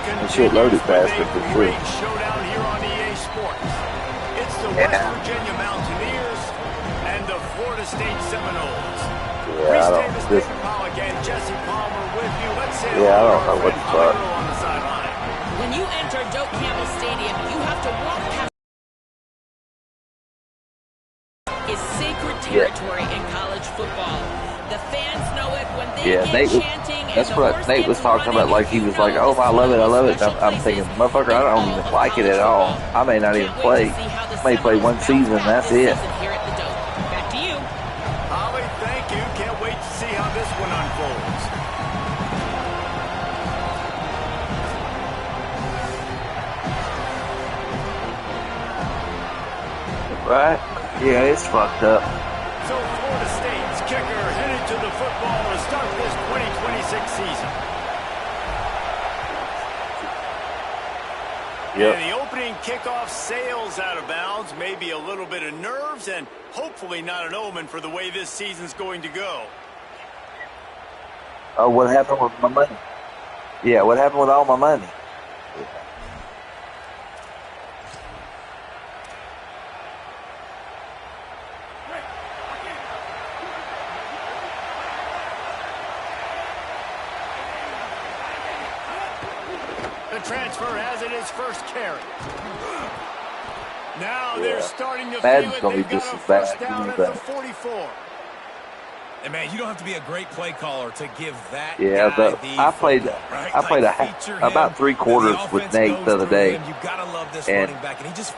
That shit loaded with faster a for sure. great showdown here on EA Sports. It's the West Virginia Mountaineers and the Florida State Seminoles. Yeah, I don't. This. Again, Jesse Palmer with you. Let's say Yeah, I don't know what the fuck. on the sideline. When you enter Doak Campbell Stadium, you have to walk past is sacred territory in college football. The fans know it when they get chanting. That's what Nate was talking about. Like he was like, "Oh, I love it, I love it." I'm thinking, motherfucker, I don't even like it at all. I may not even play. I may play one season, and that's it. Back to you, Holly. Thank you. Can't wait to see how this one unfolds. Right? Yeah, it's fucked up. So Florida State's kicker headed to the football to start this 2026 season. Yep. And the opening kickoff sails out of bounds. Maybe a little bit of nerves and hopefully not an omen for the way this season's going to go. Oh, what happened with my money? Yeah, what happened with all my money? Transfer has it his first carry. Now they're starting to Madden's feel it. gonna be just as bad. Down at the 44. And man, you don't have to be a great play caller to give that. Yeah, guy but the I played football, right? I played about 3 quarters the with Nate the other day, and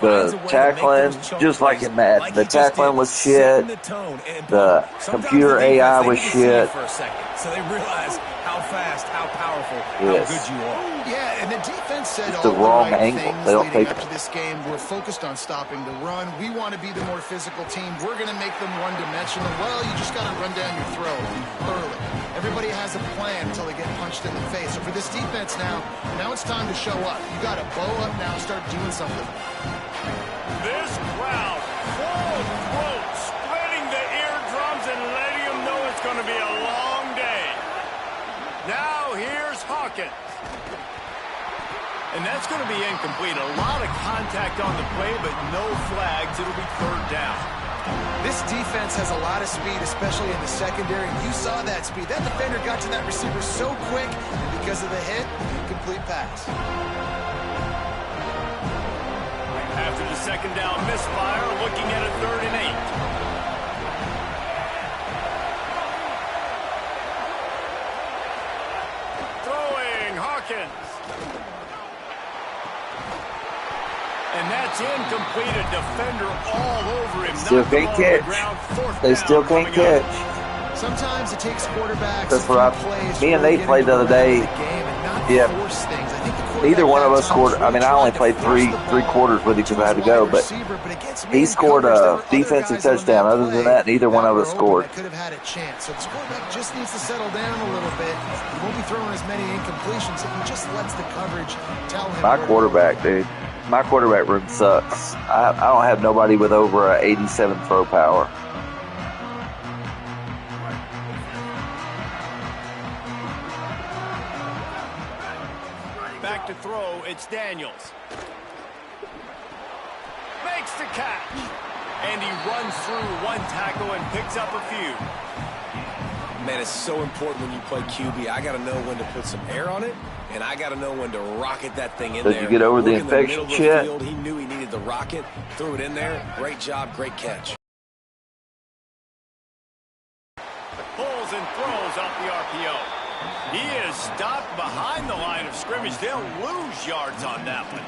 the tackling, just like in Madden, the tackling was shit. The computer AI was shit. For a second, so they realize how fast, how powerful, yes. how good you are. Yeah, and the defense said it's all the wrong right angle. things They don't leading take up to this game. We're focused on stopping the run. We want to be the more physical team. We're going to make them one-dimensional. Well, you just got to run down your throat early. Everybody has a plan until they get punched in the face. So for this defense now it's time to show up. You got to bow up now and start doing something. This crowd, full throat, splitting the eardrums and letting them know it's going to be a long day. Now here's Hawkins. And that's going to be incomplete. A lot of contact on the play, but no flags. It'll be third down. This defense has a lot of speed, especially in the secondary. You saw that speed. That defender got to that receiver so quick, and because of the hit, incomplete pass. After the second down misfire, looking at a 3rd and 8. Throwing Hawkins. And that's incomplete. A defender all over him. Still can't catch. They still can't catch. Sometimes it takes quarterbacks. That's what me and Nate played the other day. Yeah. Neither one of us scored. I mean, I only played three quarters with him because I had to go, but he scored a defensive touchdown. Other than that, neither one of us scored. Could have had a chance. So this quarterback just needs to settle down a little bit. He won't be throwing as many incompletions if he just lets the coverage tell him. My quarterback, dude. My quarterback room sucks. I don't have nobody with over a 87 throw power. Back to throw, it's Daniels. Makes the catch. And he runs through one tackle and picks up a few. Man, it's so important when you play QB. I got to know when to put some air on it, and I got to know when to rocket that thing in there. Did you get over the infection shit? He knew he needed the rocket, threw it in there. Great job, great catch. Pulls and throws off the RPO. He is stopped behind the line of scrimmage. They'll lose yards on that one.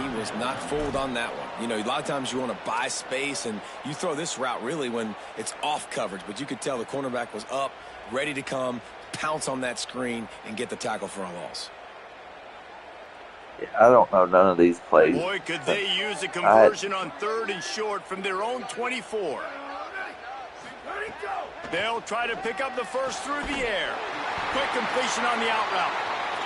He was not fooled on that one. You know, a lot of times you want to buy space, and you throw this route really when it's off coverage. But you could tell the cornerback was up, ready to come, pounce on that screen, and get the tackle for a loss. Yeah, I don't know none of these plays. Boy, could they use a conversion on 3rd and short from their own 24. They'll try to pick up the first through the air. Quick completion on the out route.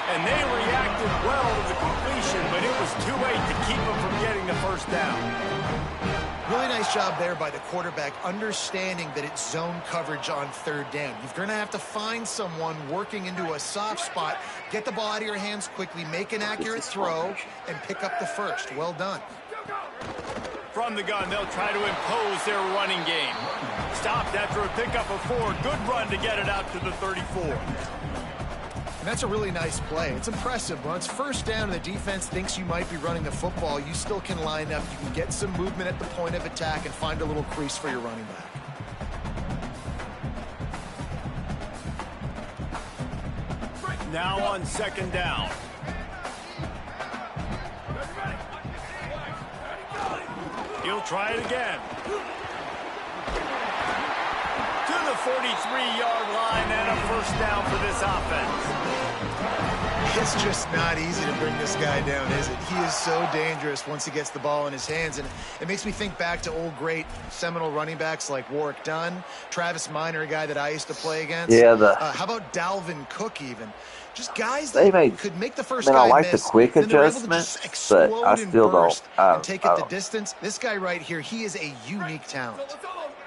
And they reacted well to the completion, but it was too late to keep them from getting the first down. Really nice job there by the quarterback, understanding that it's zone coverage on third down. You're going to have to find someone working into a soft spot, get the ball out of your hands quickly, make an accurate throw, and pick up the first. Well done. From the gun, they'll try to impose their running game. Stopped after a pickup of 4. Good run to get it out to the 34. And that's a really nice play. It's impressive. When it's first down and the defense thinks you might be running the football, you still can line up. You can get some movement at the point of attack and find a little crease for your running back. Now on second down. He'll try it again. To the 43-yard line and a first down for this offense. It's just not easy to bring this guy down, is it? He is so dangerous once he gets the ball in his hands, and it makes me think back to old great Seminole running backs like Warwick Dunn, Travis Minor, a guy that I used to play against. Yeah, how about Dalvin Cook even? Just guys that could make the first guy I like miss, the quick adjustments, but I still don't. And take it the distance. This guy right here, he is a unique talent.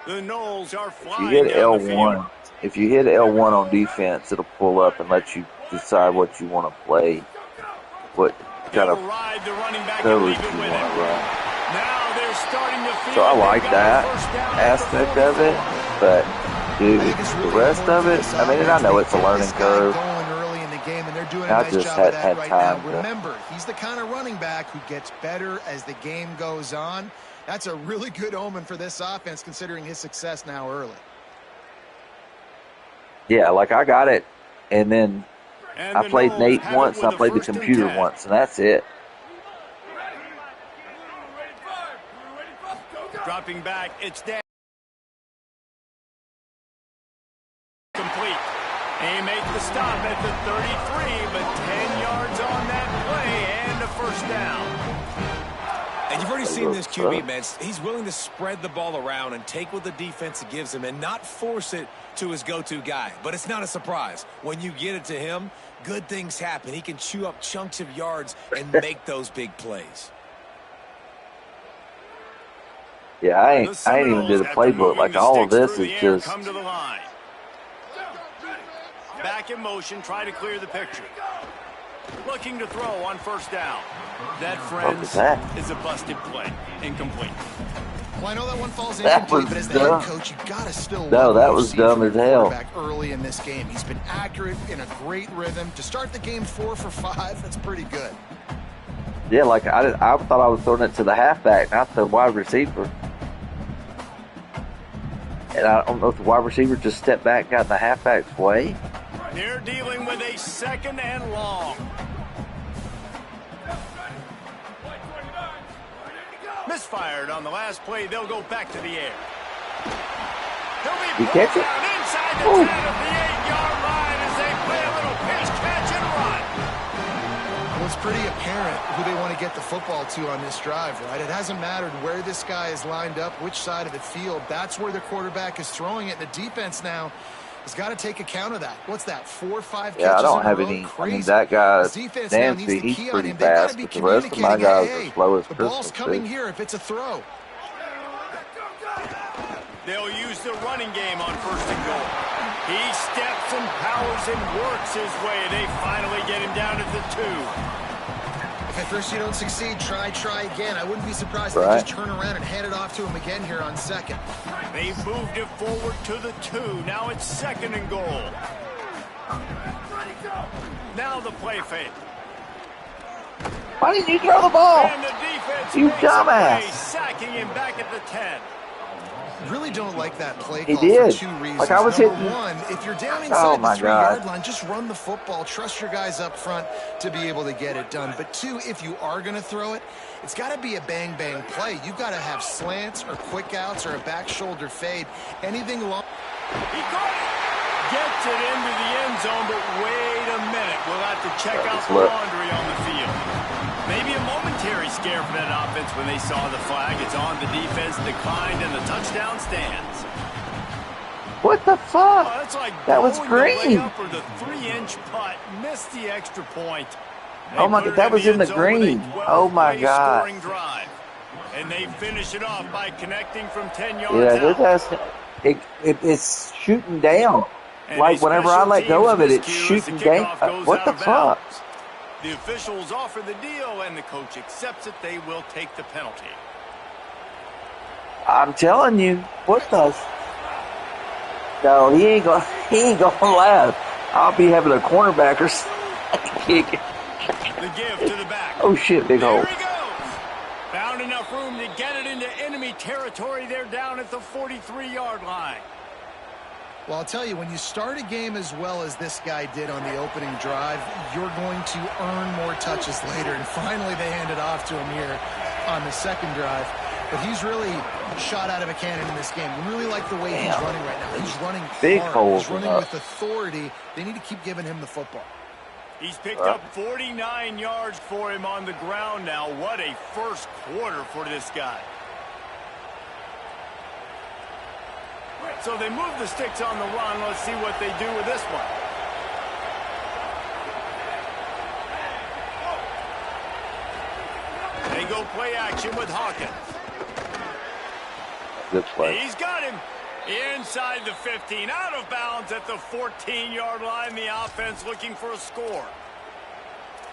The Knowles are flying. If you hit L1, if you hit L1 on defense, it'll pull up and let you decide what you want to play, what kind of coverage you want to run. Now they're starting to feel so I like that aspect of it, but dude, the rest of it, I mean, and I know it's a learning curve. I just had time. Remember, he's the kind of running back who gets better as the game goes on. That's a really good omen for this offense, considering his success now early. Yeah, like I got it, and then I played Nate once, and I played the computer once, and that's it. Dropping back, it's down. Complete. He makes the stop at the 33, but 10 yards on that play and a first down. And you've already seen this QB, man. He's willing to spread the ball around and take what the defense gives him and not force it to his go-to guy. But it's not a surprise. When you get it to him, good things happen. He can chew up chunks of yards and make those big plays. Yeah, I ain't even did a playbook. Like, all of this is just... Come to the line. Back in motion, try to clear the picture. Looking to throw on first down. That, friends, is a busted play. Incomplete. Well, I know that one falls incomplete, but as the head coach, you gotta still that was dumb as hell. Early in this game, he's been accurate in a great rhythm. To start the game 4 for 5, that's pretty good. Yeah, like I thought I was throwing it to the halfback, not the wide receiver. And I don't know if the wide receiver just stepped back and got in the halfback's way. They're dealing with a second and long. Misfired on the last play. They'll go back to the air. You catch it? Inside the 10 of the 8-yard line as they play a little pitch, catch, and run. Well, it's pretty apparent who they want to get the football to on this drive, right? It hasn't mattered where this guy is lined up, which side of the field. That's where the quarterback is throwing it. The defense now has got to take account of that. What's that, 4 or 5 catches? Yeah, I don't have any. Crazy. I mean, that guy, Nancy, he's pretty fast, but the rest of my guys are slow as Christmas. The ball's coming here if it's a throw. They'll use the running game on first and goal. He steps and powers and works his way. They finally get him down at the 2. If at first you don't succeed, try again. I wouldn't be surprised if they just turn around and hand it off to him again here on second. They've moved it forward to the 2. Now it's second and goal. Now the play fake. Why didn't you throw the ball? And the defense you dumbass. Sacking him back at the 10. Really don't like that play he call did. for 2 reasons. Like I was Number hitting. one, if you're down inside the 3-yard line, just run the football. Trust your guys up front to be able to get it done. But 2, if you are going to throw it, it's got to be a bang-bang play. You've got to have slants or quick outs or a back shoulder fade. Anything long. He caught it. Gets it into the end zone, but wait a minute. We'll have to check out the laundry on the field. Maybe a momentary scare for that offense when they saw the flag. It's on, the defense declined, and the touchdown stands. What the fuck? Oh, that's like that was green. For the 3-inch putt, missed the extra point. Oh my God, that was in the green. Oh my God. And they finish it off by connecting from 10 yards out. It's shooting down. And like whenever I let go of it, it's shooting down. What the fuck? The officials offer the deal, and the coach accepts it. They will take the penalty. I'm telling you, what the? No, he ain't gonna laugh. I'll be having a cornerback or kick. The give to the back. Oh shit, big hole. There he goes. Found enough room to get it into enemy territory. They're down at the 43-yard line. Well, I'll tell you, when you start a game as well as this guy did on the opening drive, you're going to earn more touches later. And finally, they hand it off to him here on the second drive. But he's really shot out of a cannon in this game. I really like the way he's running right now. He's running hard. He's running with authority. They need to keep giving him the football. He's picked up 49 yards for him on the ground now. What a first quarter for this guy. So they move the sticks on the run. Let's see what they do with this one. They go play action with Hawkins. Good play. He's got him inside the 15, out of bounds at the 14-yard line. The offense looking for a score.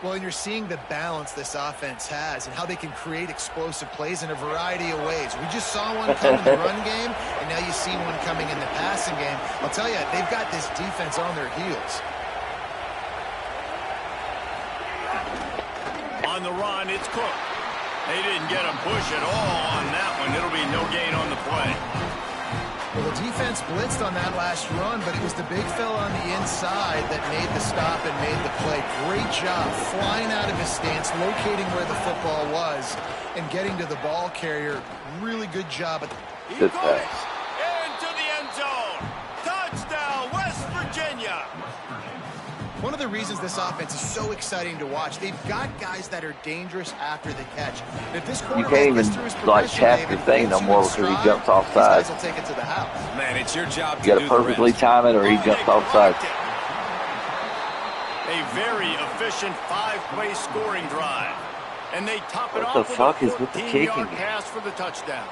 Well, and you're seeing the balance this offense has and how they can create explosive plays in a variety of ways. We just saw one come in the run game, and now you see one coming in the passing game. I'll tell you, they've got this defense on their heels. On the run, it's Cook. They didn't get a push at all on that one. It'll be no gain on the play. Well, the defense blitzed on that last run, but it was the big fella on the inside that made the stop and made the play. Great job flying out of his stance, locating where the football was, and getting to the ball carrier. Really good job. Good pass. Into the end zone. Touchdown, West Virginia. One of the reasons this offense is so exciting to watch, they've got guys that are dangerous after the catch. If this you can't even like tap your thing no more because he jumps off sides. Will take it to the house. Man, it's your job to you got to perfectly time it or he jumps off sides. A very efficient 5-play scoring drive. And they top it off with a with a 14-yard pass for the touchdown.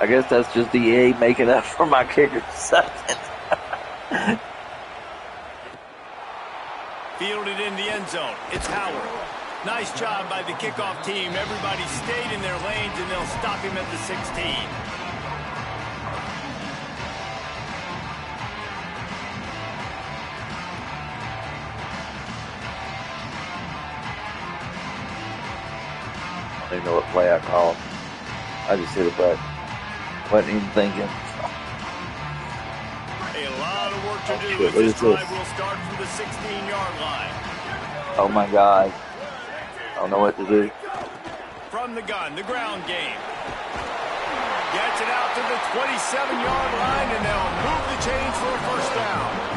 I guess that's just EA making up for my kicker something. Fielded in the end zone. It's Howard. Nice job by the kickoff team. Everybody stayed in their lanes, and they'll stop him at the 16. I don't even know what play I called. I just hit a button. Wasn't even thinking. A lot of work to do. This drive will start from the 16-yard line. Oh my God. I don't know what to do. From the gun, the ground game. Gets it out to the 27-yard line, and they'll move the chains for a first down.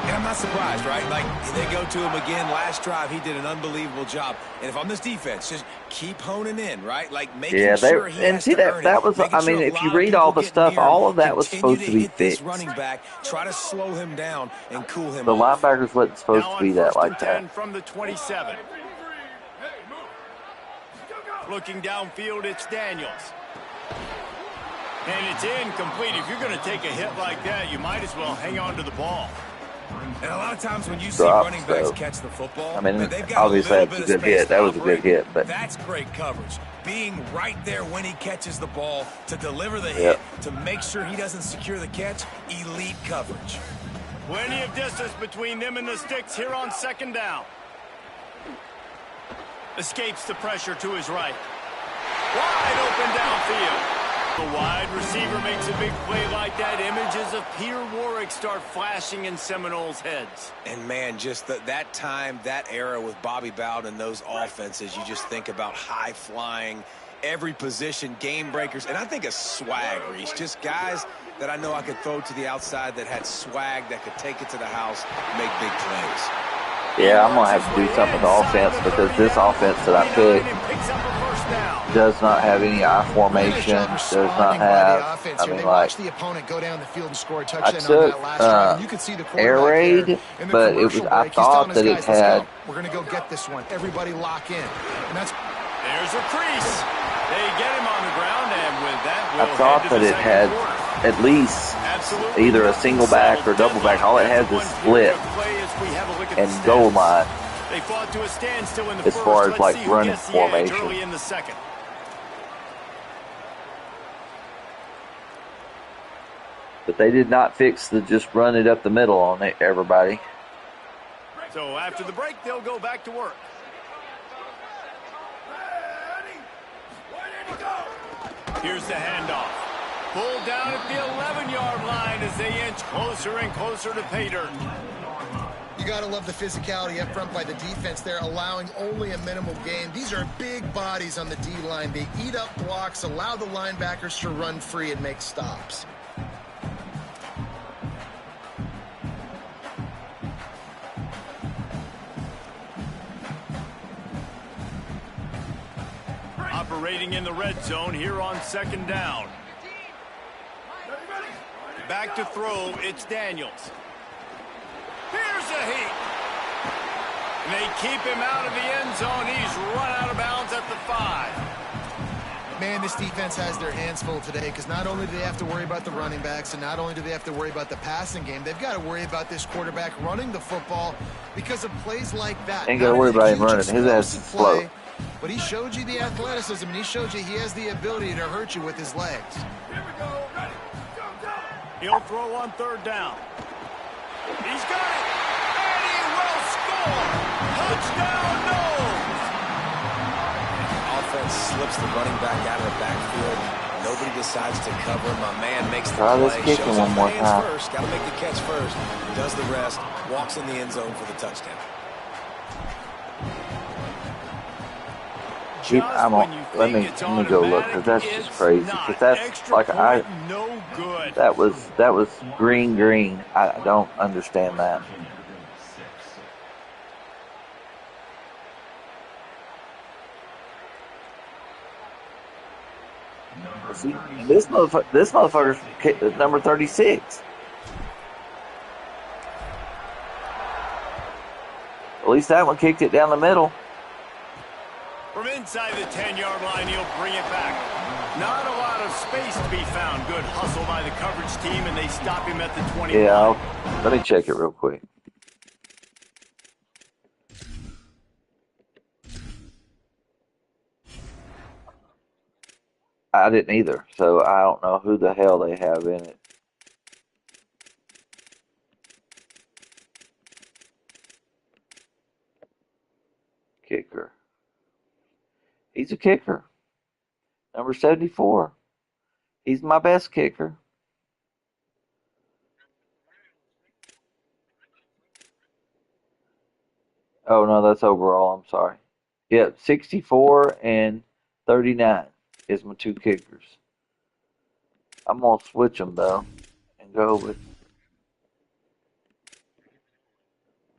And I'm not surprised, right? Like, they go to him again. Last drive, he did an unbelievable job. And if I'm this defense, just keep honing in, right? Like, making sure he has to earn it. That was, I mean, if you read all the stuff, all of that was supposed to be fixed. Running back, try to slow him down and cool him The off. linebackers wasn't supposed to be that like that. From the 27. Looking downfield, it's Daniels. And it's incomplete. If you're going to take a hit like that, you might as well hang on to the ball. And a lot of times when you see running backs catch the football, I mean, they've got obviously that's a good hit. That was a good hit, but that's great coverage. Being right there when he catches the ball to deliver the hit, to make sure he doesn't secure the catch, elite coverage. Plenty of distance between them and the sticks here on second down. Escapes the pressure to his right. Wide open downfield. The wide receiver makes a big play like that. Images of Peter Warwick start flashing in Seminoles' heads. And, man, just that time, that era with Bobby Bowden and those offenses, you just think about high-flying, every position, game breakers, and I think a swag, Reese. Just guys that I know I could throw to the outside that had swag, that could take it to the house, make big plays. Yeah, I'm going to have to do something with the offense because this offense that I picked does not have any I formation, does not have, I mean, like, the opponent go down the field and score a I touchdown on that took last drive, and you could see the air quarterback raid, there in the but it commercial was, I break. He's telling thought his that it guys, let's had, go. We're going to go get this one. Everybody lock in. And that's... There's a crease. They get him on the ground, and with that, I thought that it had at least either a single back or double back. All it has is split and goal line They fought to a standstill in the as first. far as Let's like see who running gets the edge formation. early in the second. But they did not fix the just run it up the middle on it, everybody. So after the break, they'll go back to work. Here's the handoff. Pulled down at the 11-yard line as they inch closer and closer to pay dirt. You got to love the physicality up front by the defense there, allowing only a minimal gain. These are big bodies on the D-line. They eat up blocks, allow the linebackers to run free and make stops. Operating in the red zone here on second down. Back to throw, it's Daniels. Here's a heat. And they keep him out of the end zone. He's run out of bounds at the 5. Man, this defense has their hands full today because not only do they have to worry about the running backs and not only do they have to worry about the passing game, they've got to worry about this quarterback running the football because of plays like that. Ain't got to worry about him running. His ass is slow. But he showed you the athleticism, and he showed you he has the ability to hurt you with his legs. He'll throw on third down. He's got it, and he will score. Touchdown, Knowles. Offense slips the running back out of the backfield. Nobody decides to cover. My man makes the Try this play. kicking Shows one up more hands time. first. Got to make the catch first. Does the rest. Walks in the end zone for the touchdown. Let me go look because that's just crazy. Because that's like that was green. I don't understand that. See, this motherfucker's number 36. At least that one kicked it down the middle. From inside the 10-yard line, he'll bring it back. Not a lot of space to be found. Good hustle by the coverage team, and they stop him at the 21. Yeah, let me check it real quick. I didn't either, so I don't know who the hell they have in it. Kicker. He's a kicker. Number 74. He's my best kicker. Oh, no, that's overall. I'm sorry. Yep, 64 and 39 is my two kickers. I'm going to switch them, though, and go with...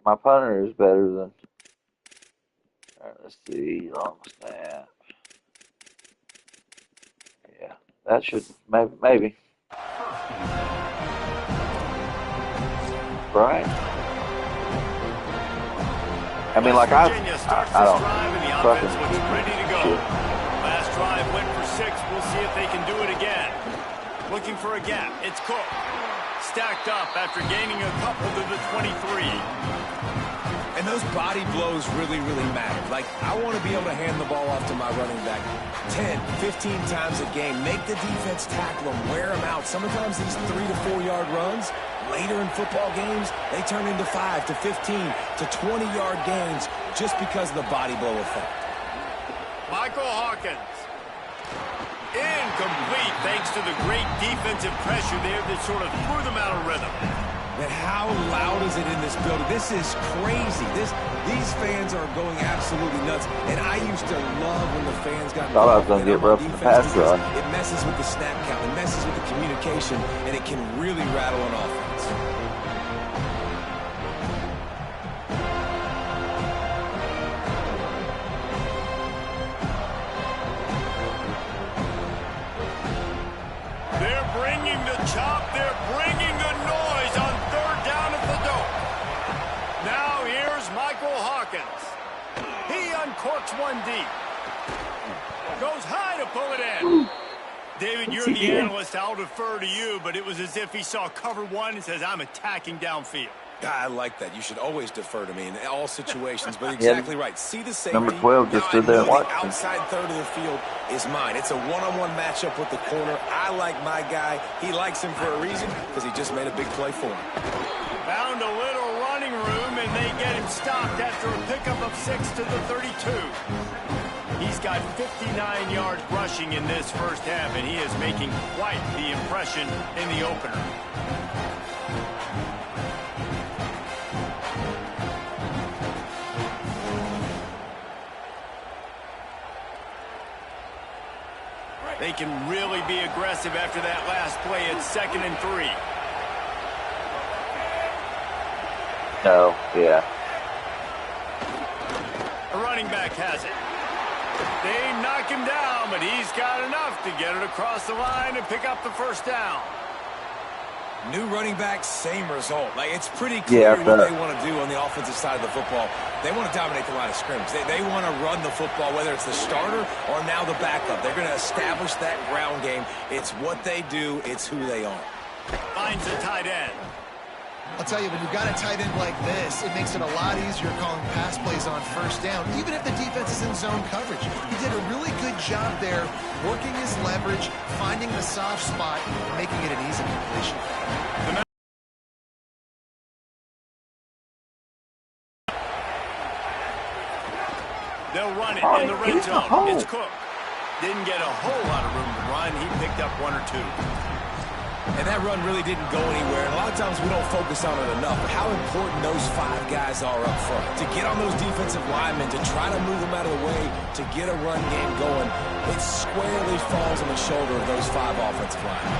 My punter is better than... All right, let's see. Long snap. Yeah, that should... Maybe. Right. I mean, like, I don't fucking ready to go. Last drive went for 6. We'll see if they can do it again. Looking for a gap. It's Cook. Stacked up after gaining a couple to the 23. And those body blows really, really matter. Like, I want to be able to hand the ball off to my running back 10, 15 times a game. Make the defense tackle them, wear them out. Sometimes these 3 to 4 yard runs, later in football games, they turn into 5 to 15 to 20-yard gains just because of the body blow effect. Michael Hawkins. Incomplete thanks to the great defensive pressure there that sort of threw them out of rhythm. Man, how loud is it in this building? This is crazy. These fans are going absolutely nuts. And I used to love when the fans got thought I was going to get rough in the pass rush. It messes with the snap count. It messes with the communication, and it can really rattle an offense. corks one deep. Goes high to pull it in. David, you're the analyst. I'll defer to you, but it was as if he saw cover one and says, I'm attacking downfield. I like that. You should always defer to me in all situations, but exactly right. See the safety. Number 12 just stood there and watched the outside third of the field is mine. It's a one-on-one matchup with the corner. I like my guy. He likes him for a reason because he just made a big play for him. Found a little running room, and they get him stopped after a pickup of 6 to the 32. He's got 59 yards rushing in this first half, and he is making quite the impression in the opener. They can really be aggressive after that last play. It's 2nd and 3. No, yeah. A running back has it. They knock him down, but he's got enough to get it across the line and pick up the first down. New running back, same result. Like, it's pretty clear what they want to do on the offensive side of the football. They want to dominate the line of scrimmage. They want to run the football, whether it's the starter or now the backup. They're going to establish that ground game. It's what they do. It's who they are. Finds a tight end. I'll tell you, when you've got a tight end like this, it makes it a lot easier calling pass plays on first down, even if the defense is in zone coverage. He did a really good job there, working his leverage, finding the soft spot, making it an easy completion. They'll run it in the red zone. It's Cook. Didn't get a whole lot of room to run. He picked up 1 or 2. And that run really didn't go anywhere. And a lot of times we don't focus on it enough. But how important those 5 guys are up front. To get on those defensive linemen, to try to move them out of the way, to get a run game going, it squarely falls on the shoulder of those 5 offensive linemen.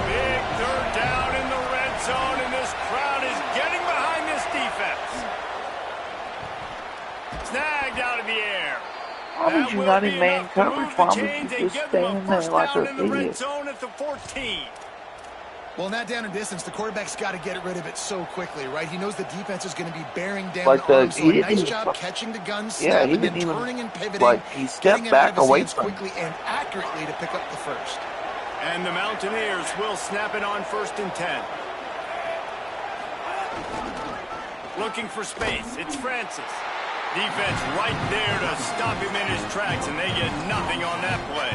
Big 3rd down in the red zone, and this crowd is getting behind this defense. Snagged out of the air. Why would you not in man coverage? Why would you just stand there like an idiot? At the 14. Well, in that down and distance, the quarterback's got to get rid of it so quickly, right? He knows the defense is going to be bearing down like the arms, so a nice job catching the gun snap and then turning and pivoting, he stepped back away from quickly and accurately to pick up the first. And the Mountaineers will snap it on 1st and 10. Looking for space. It's Francis. Defense right there to stop him in his tracks, and they get nothing on that play.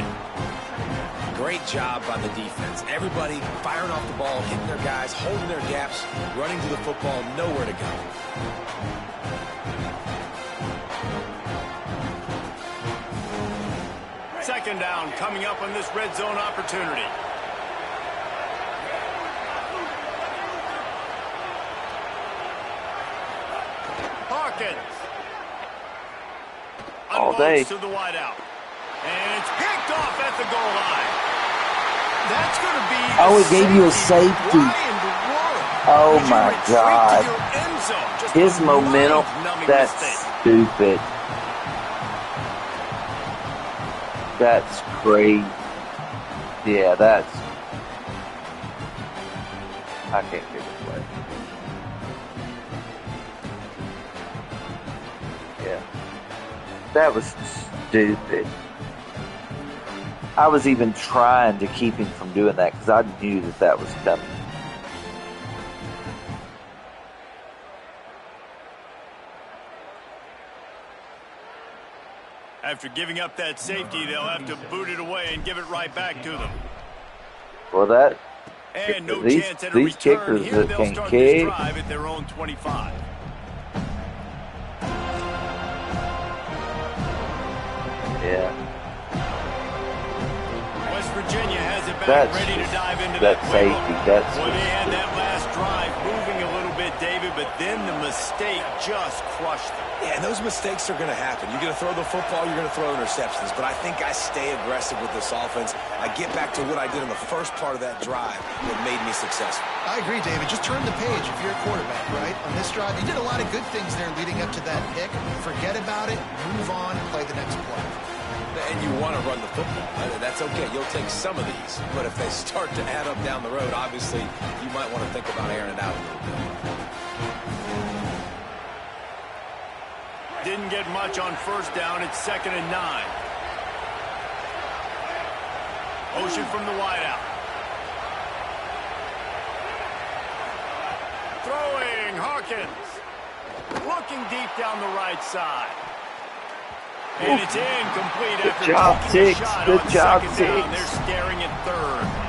Great job by the defense. Everybody firing off the ball, hitting their guys, holding their gaps, running to the football, nowhere to go. Second down coming up on this red zone opportunity. Hawkins. All day. To the wideout. And it's picked off at the goal line. That's going to be... Oh, it gave you a safety. Oh, my God. His momentum, that's stupid. That's crazy. Yeah, that's... I can't get it play. Yeah. That was stupid. I was even trying to keep him from doing that because I knew that that was coming. After giving up that safety, they'll have to boot it away and give it right back to them. Well, that and no these chance at a return. kickers Here that they'll can start kick. this drive at their own 25. Yeah. West Virginia has it back, ready to dive into that safety. That's well, they had that last drive moving a little bit, David, but then the mistake just crushed them. Yeah, and those mistakes are going to happen. You're going to throw the football, you're going to throw interceptions, but I think I stay aggressive with this offense. I get back to what I did in the first part of that drive that made me successful. I agree, David. Just turn the page if you're a quarterback, right? On this drive, you did a lot of good things there leading up to that pick. Forget about it, move on, play the next play. And you want to run the football. That's okay. You'll take some of these. But if they start to add up down the road, obviously, you might want to think about airing it out a little bit. Didn't get much on first down. It's 2nd and 9. Motion from the wideout. Throwing, Hawkins. Looking deep down the right side. And it's incomplete after taking a shot on 2nd down. They're staring at 3rd.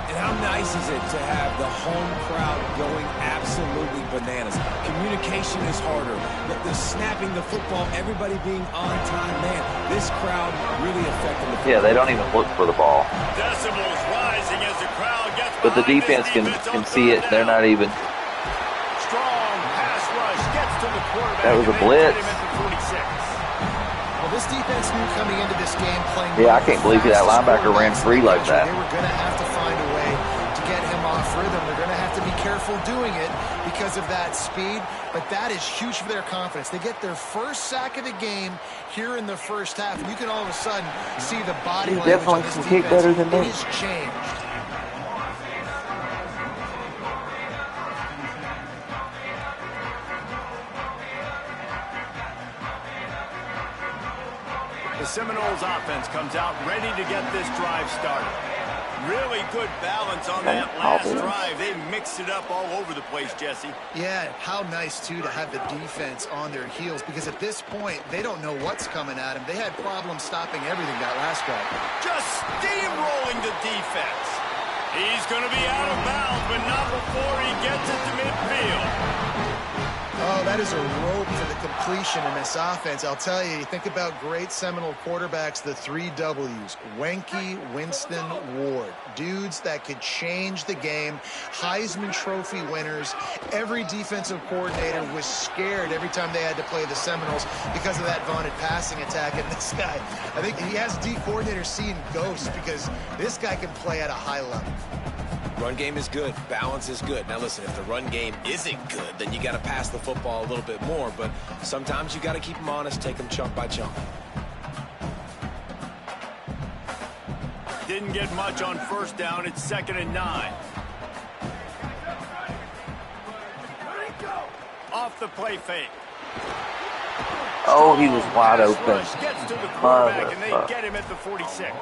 And how nice is it to have the home crowd going absolutely bananas? Communication is harder. The snapping the football, everybody being on time. Man, this crowd really affected the football. Yeah, they don't even look for the ball. Decibels rising as the crowd gets but the defense can see it. They're not even. Strong pass rush gets to the quarterback. That was a blitz. Well, this defense knew coming into this game playing. Yeah, I can't believe that linebacker ran free like that. They were going to have to find a way to get him off rhythm. They're going to have to be careful doing it because of that speed. But that is huge for their confidence. They get their first sack of the game here in the first half, and you can all of a sudden see the body language of this defense. Better than me. It has changed. The Seminoles offense comes out ready to get this drive started. Really good balance on that last drive. They mixed it up all over the place, Jesse. Yeah, how nice, too, to have the defense on their heels, because at this point, they don't know what's coming at them. They had problems stopping everything that last drive. Just steamrolling the defense. He's going to be out of bounds, but not before he gets it to midfield. Oh, that is a rope for the completion in this offense. I'll tell you, you think about great Seminole quarterbacks, the 3 W's, Wenke, Winston, Ward. Dudes that could change the game, Heisman Trophy winners. Every defensive coordinator was scared every time they had to play the Seminoles because of that vaunted passing attack. And this guy, I think he has D coordinators seeing ghosts because this guy can play at a high level. Run game is good. Balance is good. Now, listen, if the run game isn't good, then you got to pass the football a little bit more. But sometimes you got to keep them honest, take them chunk by chunk. Didn't get much on first down. It's 2nd and 9. Off the play fake. Oh, he was wide open. Gets to the quarterback, and they get him at the 46.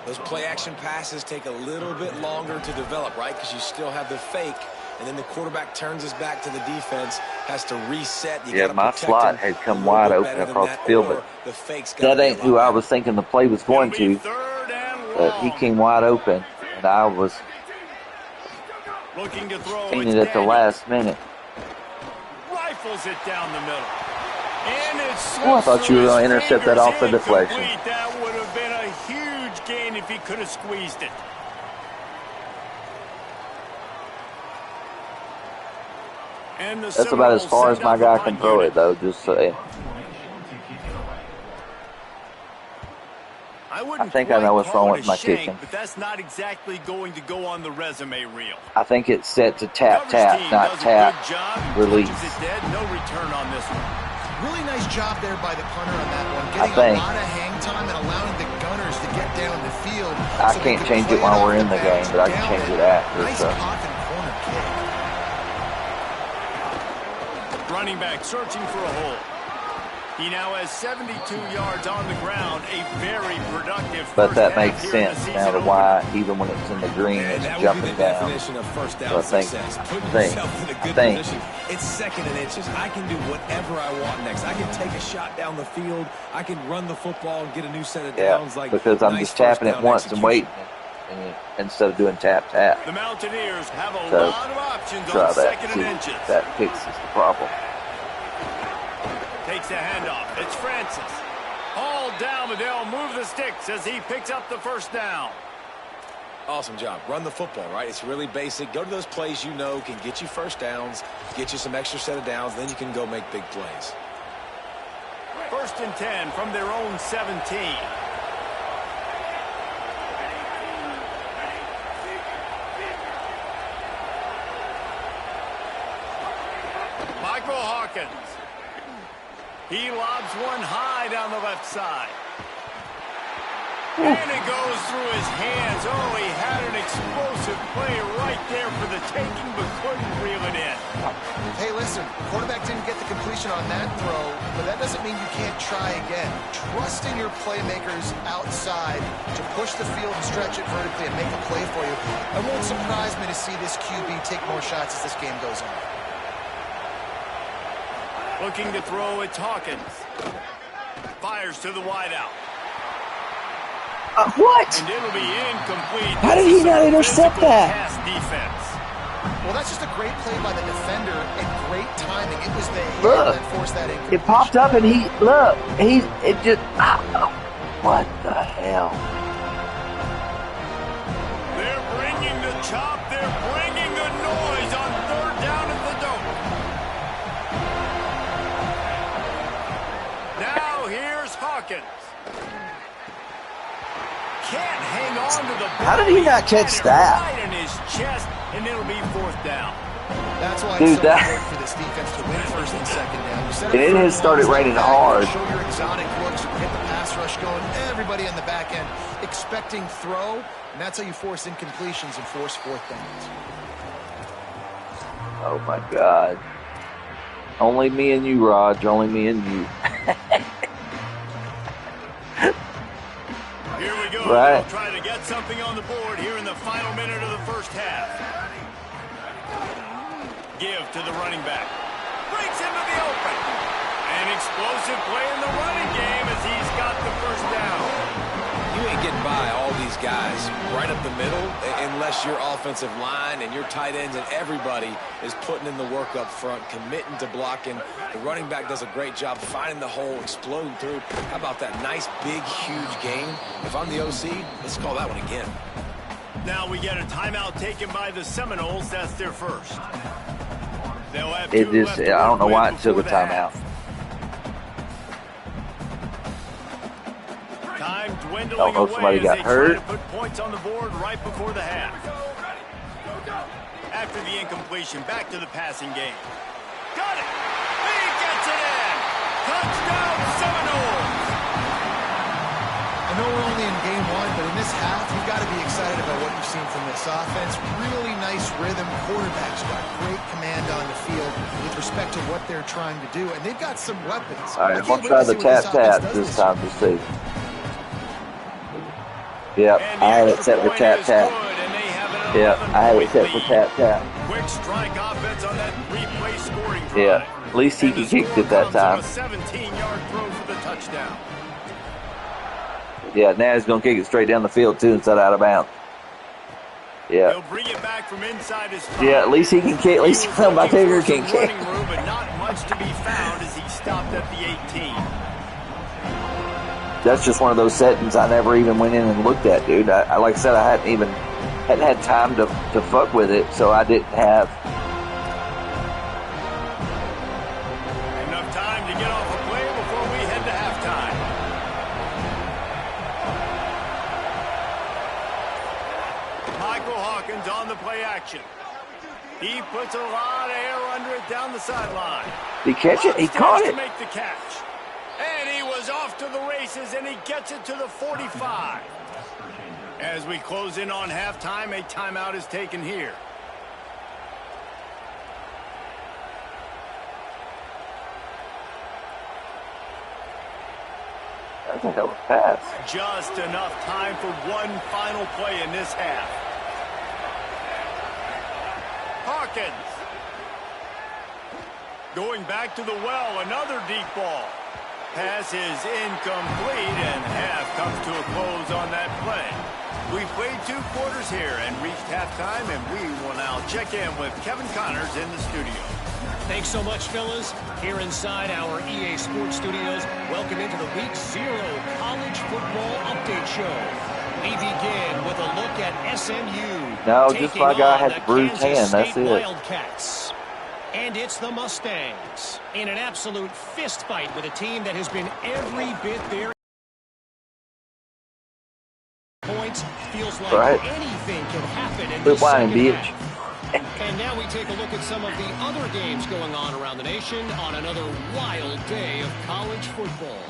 Those play-action passes take a little bit longer to develop, right? Because you still have the fake, and then the quarterback turns his back to the defense, has to reset. Yeah, my slot had come wide open across the field, but that ain't who I was thinking the play was going to. But he came wide open, and I was seeing it at the last minute. Rifles it down the middle. Oh, I thought you were going to intercept that off the deflection. That would have been a huge gain if he could have squeezed it. And that's about as far as my guy can throw it, though, just saying. I think I know what's wrong with my kicking. But that's not exactly going to go on the resume reel. I think it's set to tap, not tap, release. No return on this one. Really nice job there by the punter on that one. Getting a lot of hang time and allowing the gunners to get down the field. I can't change it while we're in the game, but I can change it after. Nice pocket corner kick. Running back searching for a hole. He now has 72 yards on the ground, a very productive but that makes sense now to why, even when it's in the green, it's jumping down. First down so I think, it's 2nd and inches. I can do whatever I want next. I can take a shot down the field. I can run the football and get a new set of downs. Like because I'm just tapping it once and waiting instead of doing tap. The Mountaineers have a lot of options on 2nd and inches. That fixes the problem. Takes a handoff. It's Francis. All down, but they'll move the sticks as he picks up the first down. Awesome job. Run the football, right? It's really basic. Go to those plays you know can get you first downs, get you some extra set of downs, then you can go make big plays. 1st and 10 from their own 17. Michael Hawkins. He lobs one high down the left side. And it goes through his hands. Oh, he had an explosive play right there for the taking, but couldn't reel it in. Hey, listen, quarterback didn't get the completion on that throw, but that doesn't mean you can't try again. Trust in your playmakers outside to push the field and stretch it vertically and make a play for you. It won't surprise me to see this QB take more shots as this game goes on. Looking to throw, it's Hawkins. Fires to the wideout. What? And it'll be incomplete. How did he not intercept that? Pass defense. Well, that's just a great play by the defender and great timing. It was the head that forced that incompletion. It popped up and it just, what the hell? They're bringing the chop. They're bringing the noise on third down at the dome. Now here's Hawkins. Can't hang on to the ball. How did he not catch that? Right in his chest, and it'll be fourth down. That's why Dude, it's so important for this defense to win first and second down. And it has started raining hard. Show your exotic looks, get the pass rush going. Everybody in the back end expecting throw, and that's how you force incompletions and force fourth downs. Oh my God. Only me and you, Raj. Only me and you. Here we go. Right. We'll try to get something on the board here in the final minute of the first half. Give to the running back. Breaks into the open. An explosive play in the running game as he's got the first down. You ain't getting by all these guys right up the middle unless your offensive line and your tight ends and everybody is putting in the work up front, committing to blocking. The running back does a great job finding the hole, exploding through. How about that nice, big, huge gain? If I'm the OC, let's call that one again. Now we get a timeout taken by the Seminoles. That's their first. They'll have It just, I don't know why it took a timeout. Time dwindling I don't know if somebody away as got they hurt. try to put points on the board right before the half. After the incompletion, back to the passing game. Got it! He gets it in! Touchdown Seminoles! I know we're only in game one, but in this half, you've got to be excited about what you've seen from this offense. Really nice rhythm. Quarterback's got great command on the field with respect to what they're trying to do, and they've got some weapons. All right, I'm going to try the tap-tap this time to see. Yep, I have it set for tap-tap. Yep, I have it set for tap-tap. Quick strike offense on that replay scoring drive. Yeah, at least he can kick it that time. A 17-yard throw for the touchdown. Yeah, now he's going to kick it straight down the field, too, instead of out of bounds. Yeah. He'll bring it back from inside his spot. Yeah, at least he can kick. At least my favorite can kick. Room, but not much to be found as he stopped at the 18. That's just one of those settings I never even went in and looked at, dude. I like I said, I hadn't had time to fuck with it, so I didn't have enough time to get off a play before we head to halftime. Michael Hawkins on the play action. He puts a lot of air under it down the sideline. Did he catch it? He caught it. To make the catch. And he was off to the races, and he gets it to the 45. As we close in on halftime, a timeout is taken here. I think that was pass. Just enough time for one final play in this half. Hawkins. Going back to the well, another deep ball. Pass is incomplete, and half comes to a close on that play. We played 2 quarters here and reached halftime, and we will now check in with Kevin Connors in the studio. Thanks so much, fellas. Here inside our EA Sports Studios, welcome into the Week 0 College Football Update Show. We begin with a look at SMU. No, just my guy had the bruised hand. That's it. Wildcats. And it's the Mustangs in an absolute fist fight with a team that has been every bit there. Points feels like anything can happen in the second half. And now we take a look at some of the other games going on around the nation on another wild day of college football.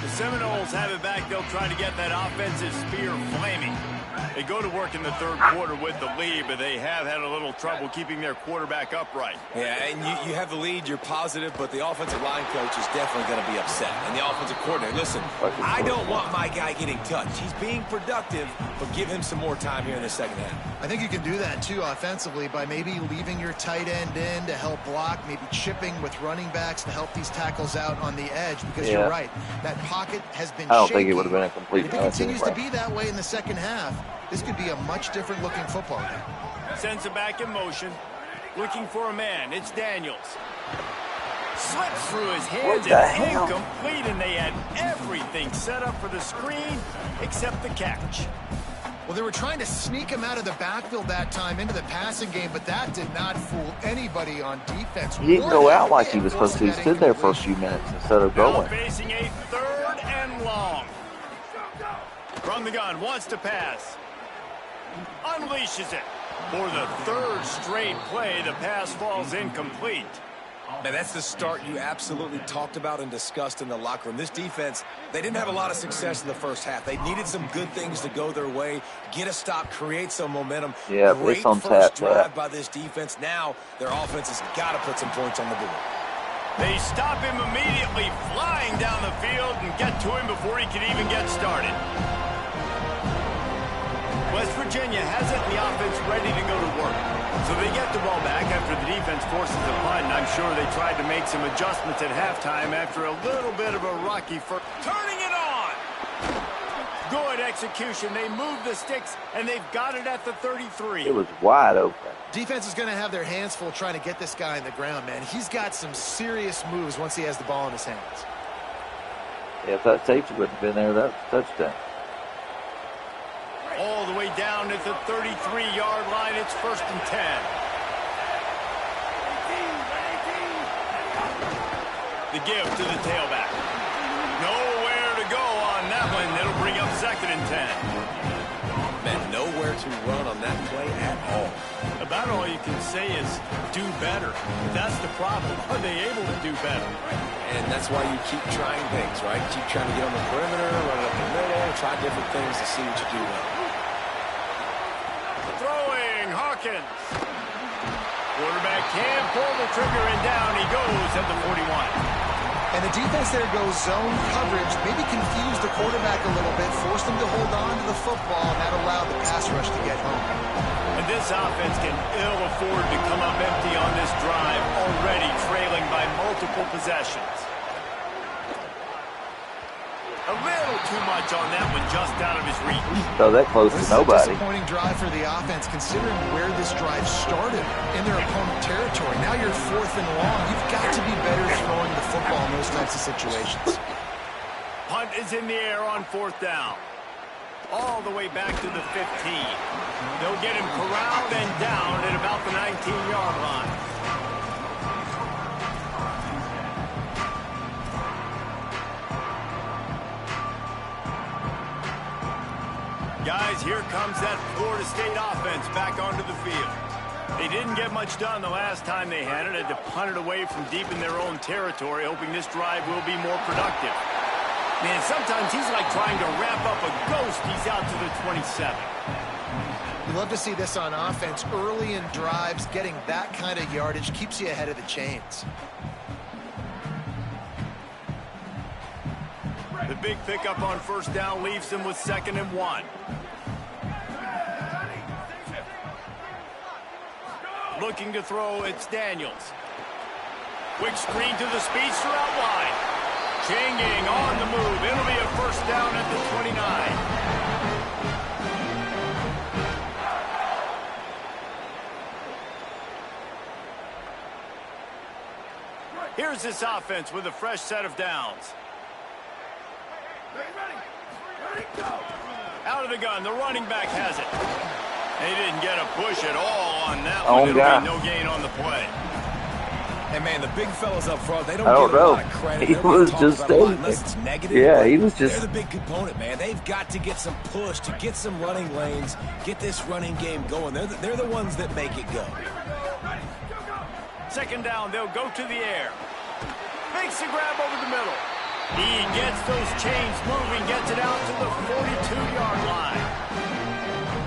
The The Seminoles have it back. They'll try to get that offensive spear flaming. They go to work in the third quarter with the lead, but they have had a little trouble keeping their quarterback upright. Yeah, and you have the lead, you're positive, but the offensive line coach is definitely going to be upset. And the offensive coordinator, listen, I don't want my guy getting touched. He's being productive, but give him some more time here in the second half. I think you can do that, too, offensively, by maybe leaving your tight end in to help block, maybe chipping with running backs to help these tackles out on the edge, because you're right. That pocket has been shaky. I don't think it would have been a complete If it continues to be that way in the second half, this could be a much different looking football game. Sends it back in motion. Looking for a man. It's Daniels. Slips through his hands and incomplete, and they had everything set up for the screen except the catch. Well, they were trying to sneak him out of the backfield that time into the passing game, but that did not fool anybody on defense. He didn't go out like he was supposed to. He stood there for a few minutes instead of going. Facing a third and long. From the gun, wants to pass. Unleashes it. For the third straight play, the pass falls incomplete. Now, that's the start you absolutely talked about and discussed in the locker room. This defense, they didn't have a lot of success in the first half. They needed some good things to go their way, get a stop, create some momentum. Yeah, great it's on first tap, drive by this defense. Now, their offense has got to put some points on the board. They stop him immediately, flying down the field, and get to him before he can even get started. West Virginia has it, and the offense ready to go to work. So they get the ball back after the defense forces a punt, and I'm sure they tried to make some adjustments at halftime after a little bit of a rocky first. Turning it on! Good execution. They move the sticks, and they've got it at the 33. It was wide open. Defense is going to have their hands full trying to get this guy in the ground, man. He's got some serious moves once he has the ball in his hands. Yeah, if that safety would have been there, that's a touchdown. All the way down at the 33-yard line. It's 1st and 10. The give to the tailback. Nowhere to go on that one. It'll bring up 2nd and 10. Man, nowhere to run on that play at all. About all you can say is do better. That's the problem. Are they able to do better? And that's why you keep trying things, right? Keep trying to get on the perimeter, run it up the middle, try different things to see what you do well. Throwing, Hawkins. Quarterback can't pull the trigger, and down he goes at the 41. And the defense there goes zone coverage, maybe confused the quarterback a little bit, forced him to hold on to the football, and that allowed the pass rush to get home. And this offense can ill afford to come up empty on this drive, already trailing by multiple possessions. A little too much on that one, just out of his reach. So that close to nobody. This is a disappointing drive for the offense, considering where this drive started in their opponent territory. Now you're 4th and long. You've got to be better throwing the football in those types of situations. Punt is in the air on 4th down. All the way back to the 15. They'll get him corralled and down at about the 19-yard line. Guys, here comes that Florida State offense back onto the field. They didn't get much done the last time they had it. Had to punt it away from deep in their own territory, hoping this drive will be more productive. Man, sometimes he's like trying to wrap up a ghost. He's out to the 27. You love to see this on offense. Early in drives, getting that kind of yardage keeps you ahead of the chains. The big pickup on 1st down leaves them with 2nd and 1. Looking to throw, it's Daniels. Quick screen to the speedster out wide. Changing on the move. It'll be a 1st down at the 29. Here's this offense with a fresh set of downs. Out of the gun, the running back has it. They didn't get a push at all on that one. It'll be no gain on the play. And man, the big fellas up front, they don't get a lot of credit. He was just standing. Unless it's negative. Yeah, he was just. They're the big component, man. They've got to get some push to get some running lanes, get this running game going. They're the ones that make it go. 2nd down, they'll go to the air. Makes the grab over the middle. He gets those chains moving, gets it out to the 42-yard line.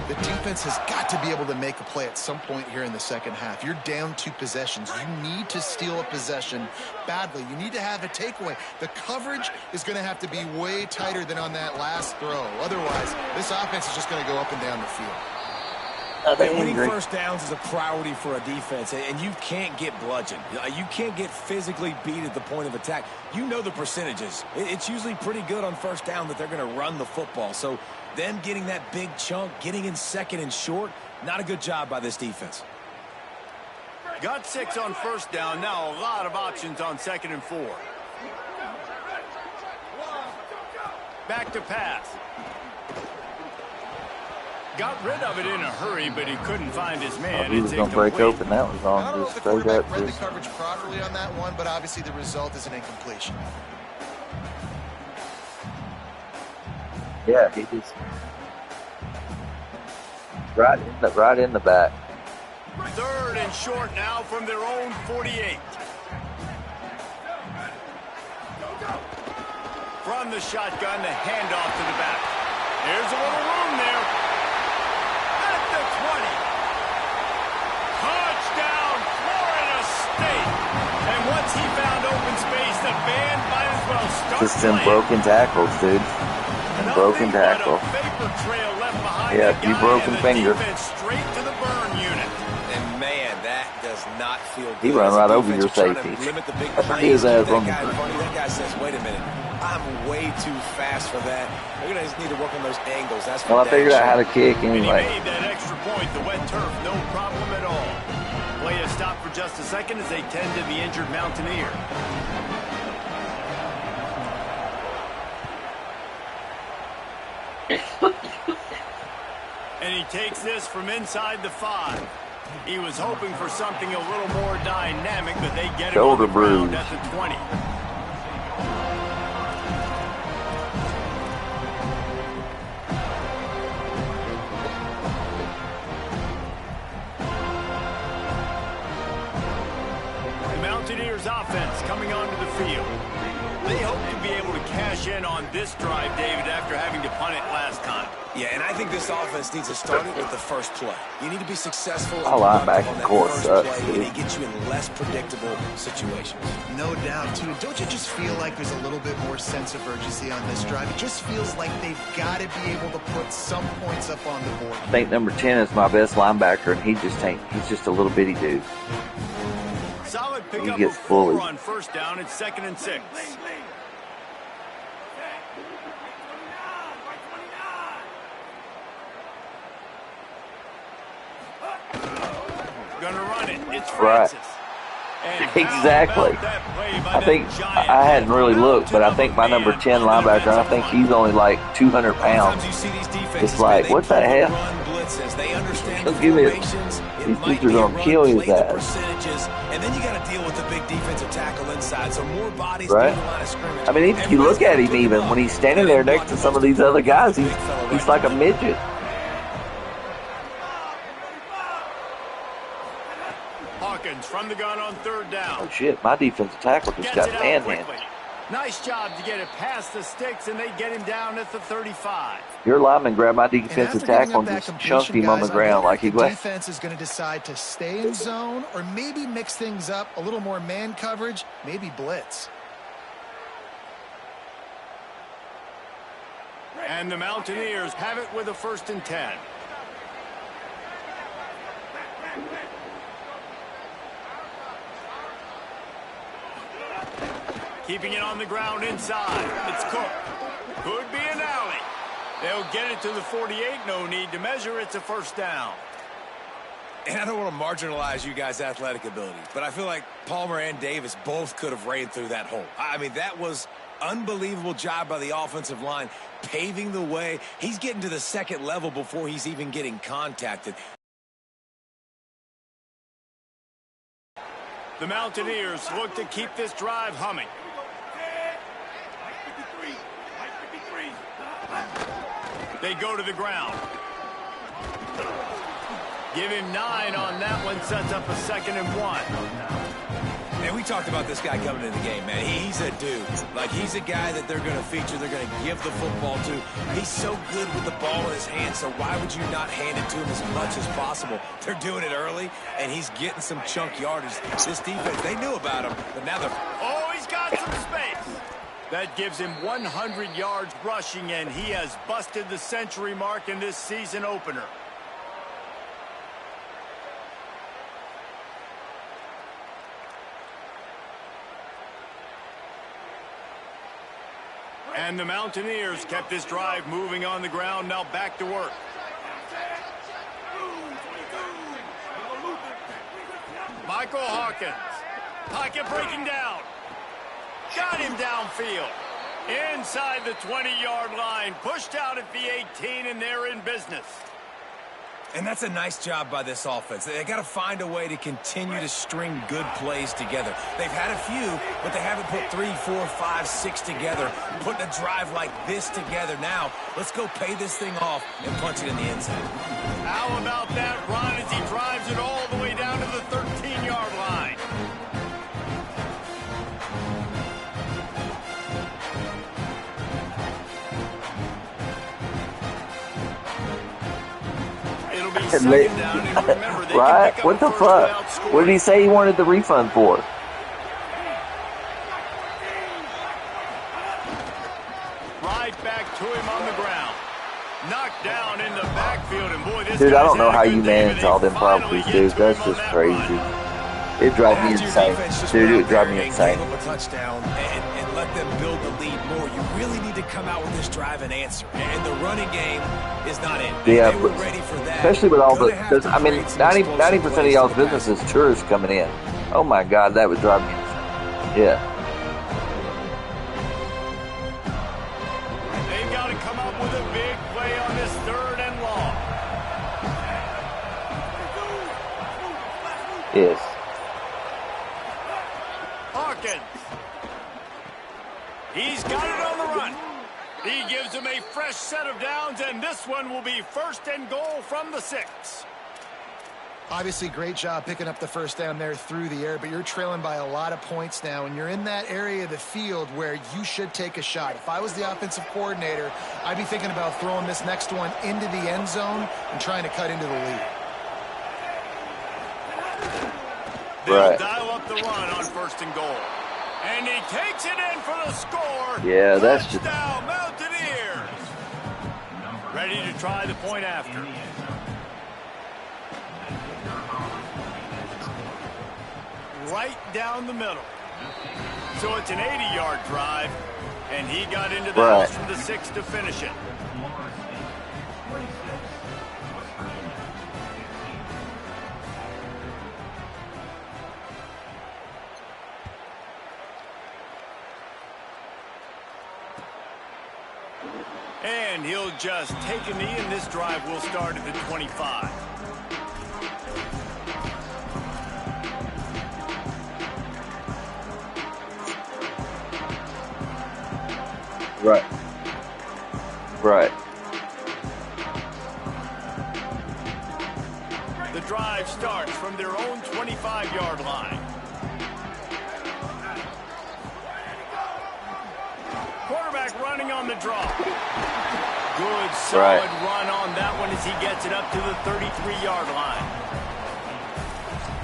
The defense has got to be able to make a play at some point here in the second half. You're down 2 possessions. You need to steal a possession badly. You need to have a takeaway. The coverage is going to have to be way tighter than on that last throw. Otherwise, this offense is just going to go up and down the field. And winning first downs is a priority for a defense, and you can't get bludgeoned. You can't get physically beat at the point of attack. You know the percentages. It's usually pretty good on first down that they're going to run the football. So them getting that big chunk, getting in second and short, not a good job by this defense. Got 6 on first down. Now a lot of options on 2nd and 4. Back to pass. Got rid of it in a hurry, but he couldn't find his man. He was going to break open. That was on. I don't know if the quarterback read the coverage properly on that one, but obviously the result is an incompletion. Yeah, he just right in the back. 3rd and short now from their own 48. From the shotgun, the handoff to the back. There's a little room there. At the 20. Touchdown, Florida State. And once he found open space, the band might as well start Just some broken tackles, dude. Broken tackle. Yeah, a few broken fingers. Straight to the burn unit. And man, that does not feel good. He run right over your safety. His ass on that guy says, wait a minute, I'm way too fast for that. We're gonna just need to work on those angles. That's well, I figured out how to kick anyway. And he made that extra point. The wet turf, no problem at all. Play a stop for just a second as they tend to the injured Mountaineer. And he takes this from inside the 5. He was hoping for something a little more dynamic, but they get him on the ground at the 20. The Mountaineers offense coming onto the field. They hope to be able to cash in on this drive, David, after having to punt it last time. Yeah, and I think this offense needs to start it with the first play. You need to be successful. Linebacker core sucks, dude. And it gets you in less predictable situations. No doubt, too. Don't you just feel like there's a little bit more sense of urgency on this drive? It just feels like they've got to be able to put some points up on the board. I think number 10 is my best linebacker, and he's just a little bitty dude. Solid pickup He gets of 4 bullied. on first down. It's 2nd and 6. Gonna run it. It's Francis. Right. Exactly. I think I hadn't really looked, but I think my number 10 linebacker, I think he's only like 200 pounds. It's like, what the hell? Don't give me these dudes are going to kill his ass. And then you got to deal with the big defensive tackle inside, so more bodies right? in the line of scrimmage. I mean, if you look at him even, when he's standing there next to some of these other guys, he's like a midget. Hawkins from the gun on 3rd down. Oh, shit, my defensive tackle just got manhandled. Nice job to get it past the sticks, and they get him down at the 35. Your lineman grabbed my defensive tackle and just chunked him on the ground like he was. The defense is going to decide to stay in zone or maybe mix things up, a little more man coverage, maybe blitz. And the Mountaineers have it with a 1st and 10. Keeping it on the ground inside. It's Cook. Could be an alley. They'll get it to the 48. No need to measure. It's a 1st down. And I don't want to marginalize you guys' athletic abilities, but I feel like Palmer and Davis both could have ran through that hole. I mean, that was unbelievable job by the offensive line, paving the way. He's getting to the 2nd level before he's even getting contacted. The Mountaineers look to keep this drive humming. They go to the ground. Give him 9 on that one, sets up a 2nd and 1. And we talked about this guy coming into the game, man. He's a dude. Like, he's a guy that they're going to feature, they're going to give the football to. He's so good with the ball in his hand, so why would you not hand it to him as much as possible? They're doing it early, and he's getting some chunk yardage. This defense, they knew about him, but now they're... Oh, he's got some space. That gives him 100 yards rushing, and he has busted the century mark in this season opener. And the Mountaineers kept this drive moving on the ground. Now back to work. Michael Hawkins. Pocket breaking down. Got him downfield. Inside the 20-yard line. Pushed out at the 18, and they're in business. And that's a nice job by this offense. They got to find a way to continue to string good plays together. They've had a few, but they haven't put 3, 4, 5, 6 together. Putting a drive like this together now, let's go pay this thing off and punch it in the end zone. How about that run as he drives it all the way down to the 13-yard line? Right? What the fuck? What did he say he wanted the refund for? Right back to him on the ground. Knocked down in the backfield, and boy, this dude, I don't guy's know had a how good you day, manage but all he them properties, finally dude. gets That's home on just that crazy. run. It drives me insane. Dude, it would drive me insane. Give up a touchdown and let them build the lead more. You really need to come out with this drive and answer. And the running game is not in. Yeah, they were ready for that. Especially with all the, I mean, 90% of y'all's business is tourists coming in. Oh my God, that would drive me insane. Yeah. They've got to come up with a big play on this 3rd and long. Yes. Hawkins. He's got it on the run. He gives him a fresh set of downs, and this one will be 1st and goal from the 6. Obviously, great job picking up the first down there through the air, but you're trailing by a lot of points now, and you're in that area of the field where you should take a shot. If I was the offensive coordinator, I'd be thinking about throwing this next one into the end zone and trying to cut into the lead. They'll dial up the run on 1st and goal. And he takes it in for the score. Yeah, that's just... Touchdown, Mountaineers. Ready to try the point after. Right down the middle. So it's an 80-yard drive, and he got into the house from the 6 to finish it. And he'll just take a knee, and this drive will start at the 25. Right. Right. The drive starts from their own 25-yard line. Quarterback running on the draw. Good, solid run on that one as he gets it up to the 33-yard line.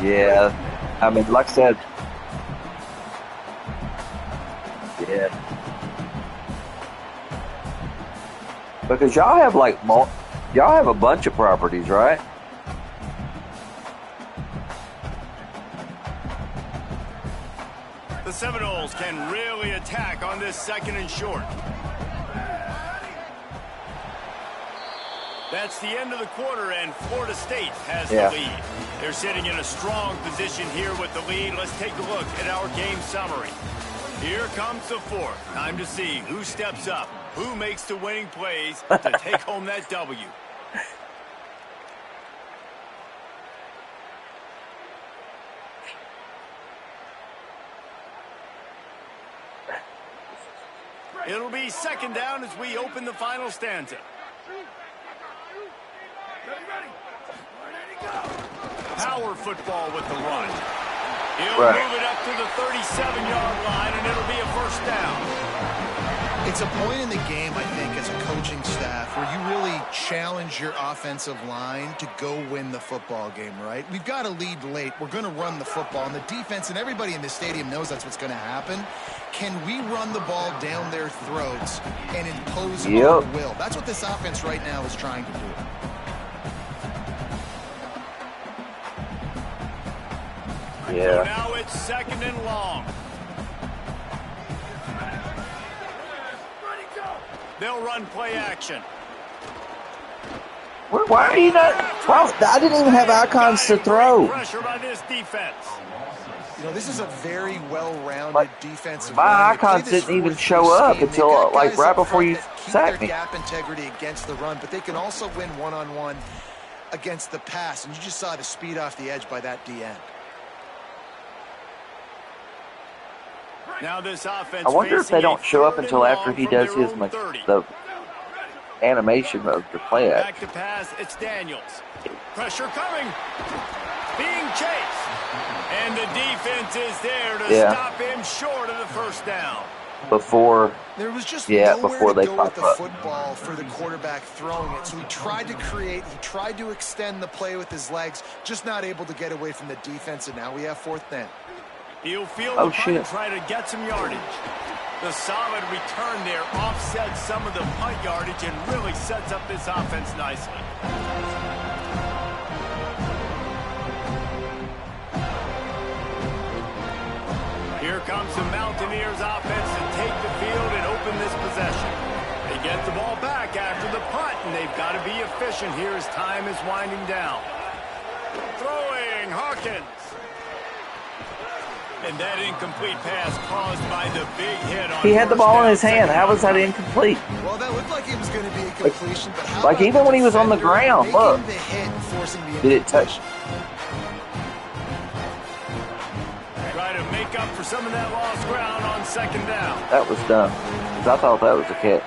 Yeah. I mean, like I said. Yeah. Because y'all have like y'all have a bunch of properties, right? The Seminoles can really attack on this 2nd and short. That's the end of the quarter, and Florida State has the lead. They're sitting in a strong position here with the lead. Let's take a look at our game summary. Here comes the 4th. Time to see who steps up, who makes the winning plays to take home that W. It'll be 2nd down as we open the final stanza. Power football with the run. He'll move it up up to the 37-yard line, and it'll be a first down. It's a point in the game, I think, as a coaching staff where you really challenge your offensive line to go win the football game, right? We've got to lead late. We're going to run the football. And the defense and everybody in the stadium knows that's what's going to happen. Can we run the ball down their throats and impose our will? That's what this offense right now is trying to do. Yeah. So now it's 2nd and long. They'll run play action. Why are you not? Well, I didn't even have icons to throw. Pressure by this defense. You know, this is a very well-rounded defensive my line. icons didn't even show up until like right before you sacked me. Gap integrity against the run, but they can also win one-on-one against the pass, and you just saw the speed off the edge by that D end. Now this offense, I wonder if they don't show up until after he does his the animation of the play act. Back to pass, it's Daniels. Pressure coming. Being chased. And the defense is there to stop him short of the first down. Before there was just before they go with the up. football for the quarterback throwing it. So he tried to extend the play with his legs, just not able to get away from the defense, and now we have 4th down. He'll feel the punt and try to get some yardage. The solid return there offsets some of the punt yardage and really sets up this offense nicely. Here comes the Mountaineers offense to take the field and open this possession. They get the ball back after the punt, and they've got to be efficient here as time is winding down. Throwing, Hawkins. And that incomplete pass caused by the big hit on. He had the ball in his hand. How was that incomplete? Well, that looked like it was going to be a completion, but how like even when he was on the ground, look. The hit and forcing the did it touch? Try to make up for some of that lost ground on 2nd down. That was dumb, because I thought that was a catch.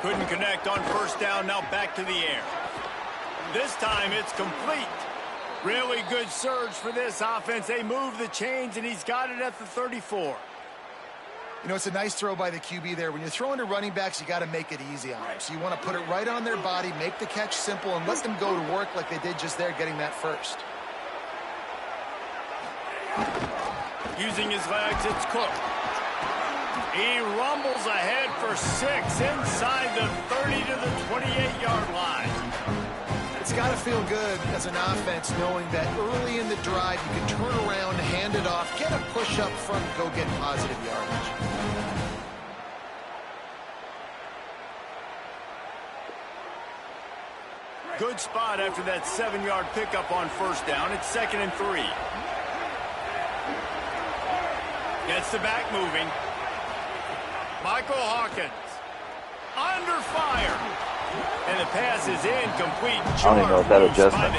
Couldn't connect on 1st down. Now back to the air. This time it's complete. Really good surge for this offense. They move the chains, and he's got it at the 34. You know, it's a nice throw by the QB there. When you're throwing to running backs, you got to make it easy on them. So you want to put it right on their body, make the catch simple, and let them go to work like they did just there, getting that first. Using his legs, it's Cook. He rumbles ahead for 6 inside the 30 to the 28-yard line. It's got to feel good as an offense knowing that early in the drive you can turn around, hand it off, get a push up front, and go get positive yardage. Good spot after that 7-yard pickup on 1st down. It's 2nd and 3. Gets the back moving. Michael Hawkins under fire. And the pass is incomplete. I don't even know if that adjustment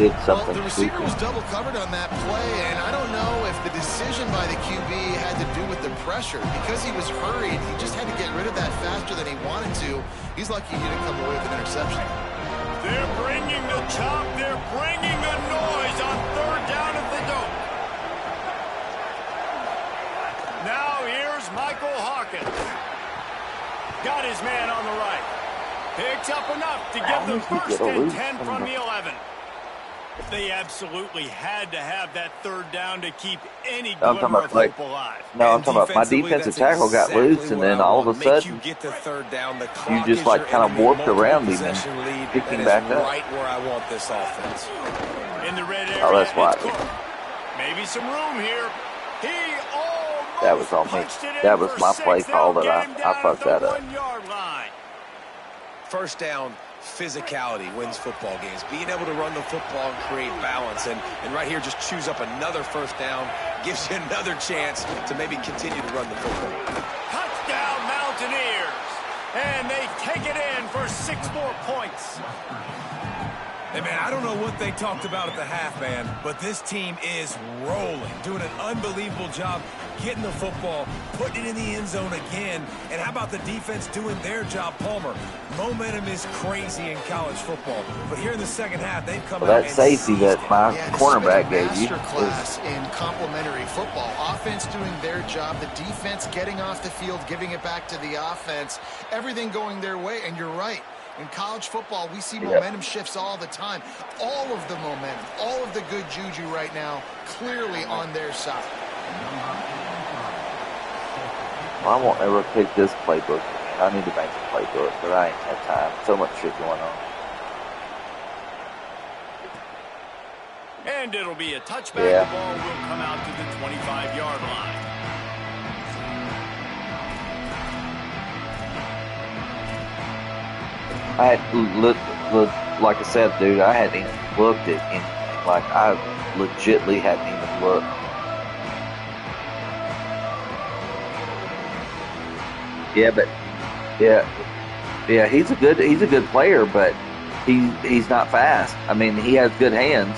did something. Well, the receiver was double covered on that play, and I don't know if the decision by the QB had to do with the pressure. Because he was hurried, he just had to get rid of that faster than he wanted to. He's lucky he didn't come away with an interception. They're bringing the chop. They're bringing the noise on 3rd down at the dope. Now here's Michael Hawkins. Got his man on the right. Picks up enough to give them 1st and 10 from the 11. They absolutely had to have that 3rd down to keep any glimmer of hope alive. No, I'm talking about my defensive tackle got loose, and then all of a sudden, you just like kind of warped around him and picked him back up. Right where I want this offense. In the red area, oh, that's why. Maybe some room here. He almost that was on me. That was my play call that I fucked that up. 1-yard line. 1st down, physicality wins football games. Being able to run the football and create balance. And right here, just choose up another 1st down. Gives you another chance to maybe continue to run the football. Touchdown, Mountaineers. And they take it in for 6 more points. Hey, man, I don't know what they talked about at the half, man, but this team is rolling, doing an unbelievable job getting the football, putting it in the end zone again. And how about the defense doing their job, Palmer? Momentum is crazy in college football, but here in the second half, they've come out that and safety that my cornerback gave you. Masterclass in complementary football. Offense doing their job, the defense getting off the field, giving it back to the offense, everything going their way, and you're right. In college football, we see momentum shifts all the time. All of the momentum, all of the good juju right now, clearly on their side. Well, I won't ever pick this playbook. I need to make a playbook, but I ain't had time. So much shit going on. And it'll be a touchback. The ball will come out to the 25-yard line. I had like I said, dude, I hadn't even looked at anything. Like, I legitly hadn't even looked. Yeah, but he's a good player, but he's not fast. I mean, he has good hands.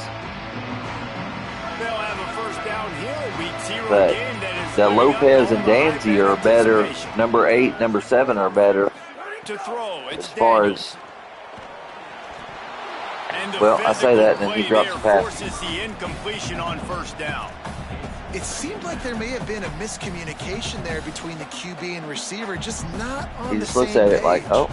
They'll have a first down here, week 0 but game that is the Lopez and Danzy are better. Number 8, number 7 are better. To throw, it's as far Daniels. Well, I say that, and then he drops the pass. Forces the incompletion on first down. It seemed like there may have been a miscommunication there between the QB and receiver, just not on he the just same looks at page. it like, oh,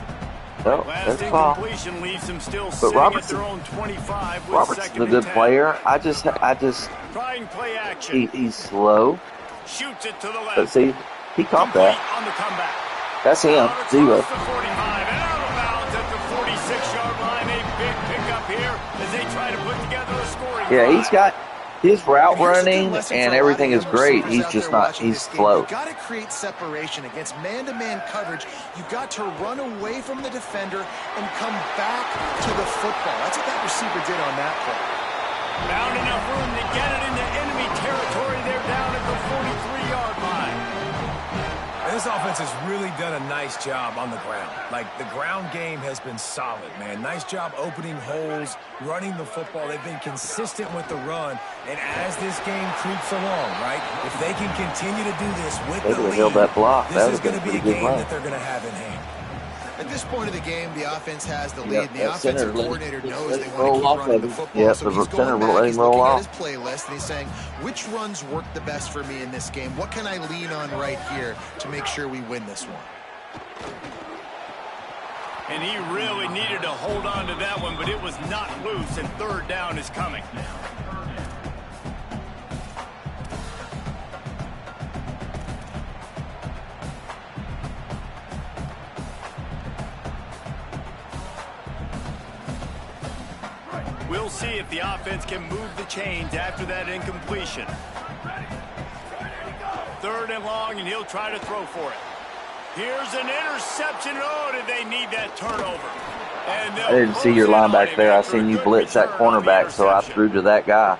no, Last that's a ball. incompletion leaves them still But sitting Robertson's at their own 25 with a good 2nd and 10. player. I just Trying play action. he's slow. Shoots it to the left. But see, he caught Complete that. on the comeback. That's him. Out 0. across the 45 and out of bounds at the 46-yard line. A big pickup here as they try to put together a scoring Yeah, drive. he's got his route running and everything is great. He's just not. He's slow. You've got to create separation against man-to-man coverage. You've got to run away from the defender and come back to the football. That's what that receiver did on that play. Found enough room to get it into enemy territory. They're down at the 43-yard line. This offense has really done a nice job on the ground. Like, the ground game has been solid, man. Nice job opening holes, running the football. They've been consistent with the run. And as this game creeps along, right, if they can continue to do this with the lead, that block. this is going to be a game that they're going to have in hand. At this point of the game, the offense has the lead, Yep, and the offensive coordinator knows they want to roll keep off running of the him. football. Yep, so the he's center going will back, let he's him roll looking at off. his playlist, and he's saying, which runs work the best for me in this game? What can I lean on right here to make sure we win this one? And he really needed to hold on to that one, but it was not loose, and third down is coming. We'll see if the offense can move the chains after that incompletion. 3rd and long, and he'll try to throw for it. Here's an interception. Oh, did they need that turnover? And I didn't see your linebacker there. I seen you blitz that cornerback, so I threw to that guy.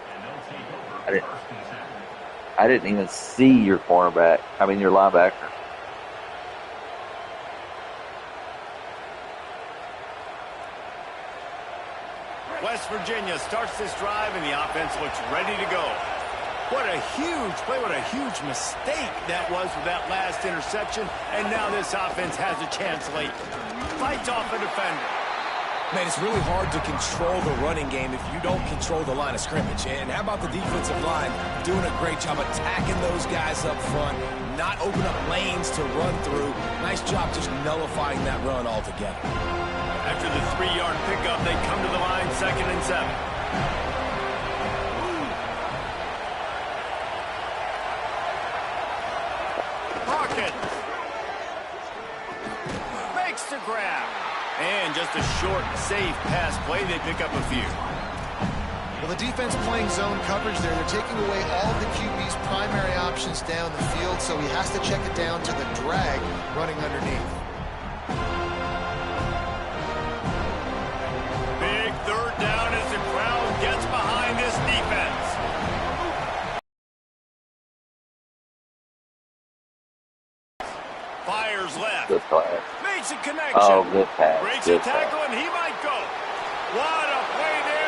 I didn't even see your cornerback. I mean, your linebacker. West Virginia starts this drive, and the offense looks ready to go. What a huge play, what a huge mistake that was with that last interception, and now this offense has a chance late. Fights off a defender. Man, it's really hard to control the running game if you don't control the line of scrimmage. And how about the defensive line doing a great job attacking those guys up front, not open up lanes to run through. Nice job just nullifying that run altogether. After the 3-yard pickup, they come to the line, 2nd and 7. Pocket. Makes the grab. And just a short, safe pass play. They pick up a few. Well, the defense playing zone coverage there. They're taking away all of the QB's primary options down the field, so he has to check it down to the drag running underneath. Big 3rd down as the crowd gets behind this defense. Fires left. Good pass. Makes a connection. Oh, good pass. Breaks Good a tackle, and he might go. What a play there.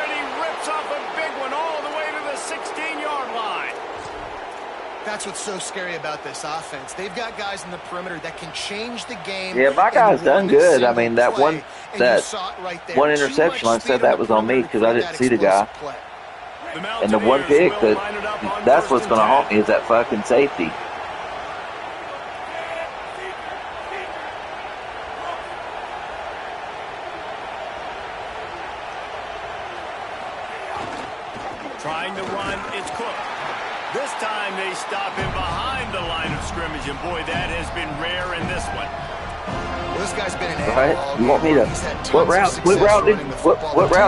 That's what's so scary about this offense. They've got guys in the perimeter that can change the game. Yeah, my guy's done good. I mean, that one interception, like I said, that was on me because I didn't see the guy. And the one pick, that's what's going to haunt me is that fucking safety. Trying to run, it's Cook. This time they stop him behind the line of scrimmage, and boy, that has been rare in this one. Well, this guy's been an right. You want me to? What route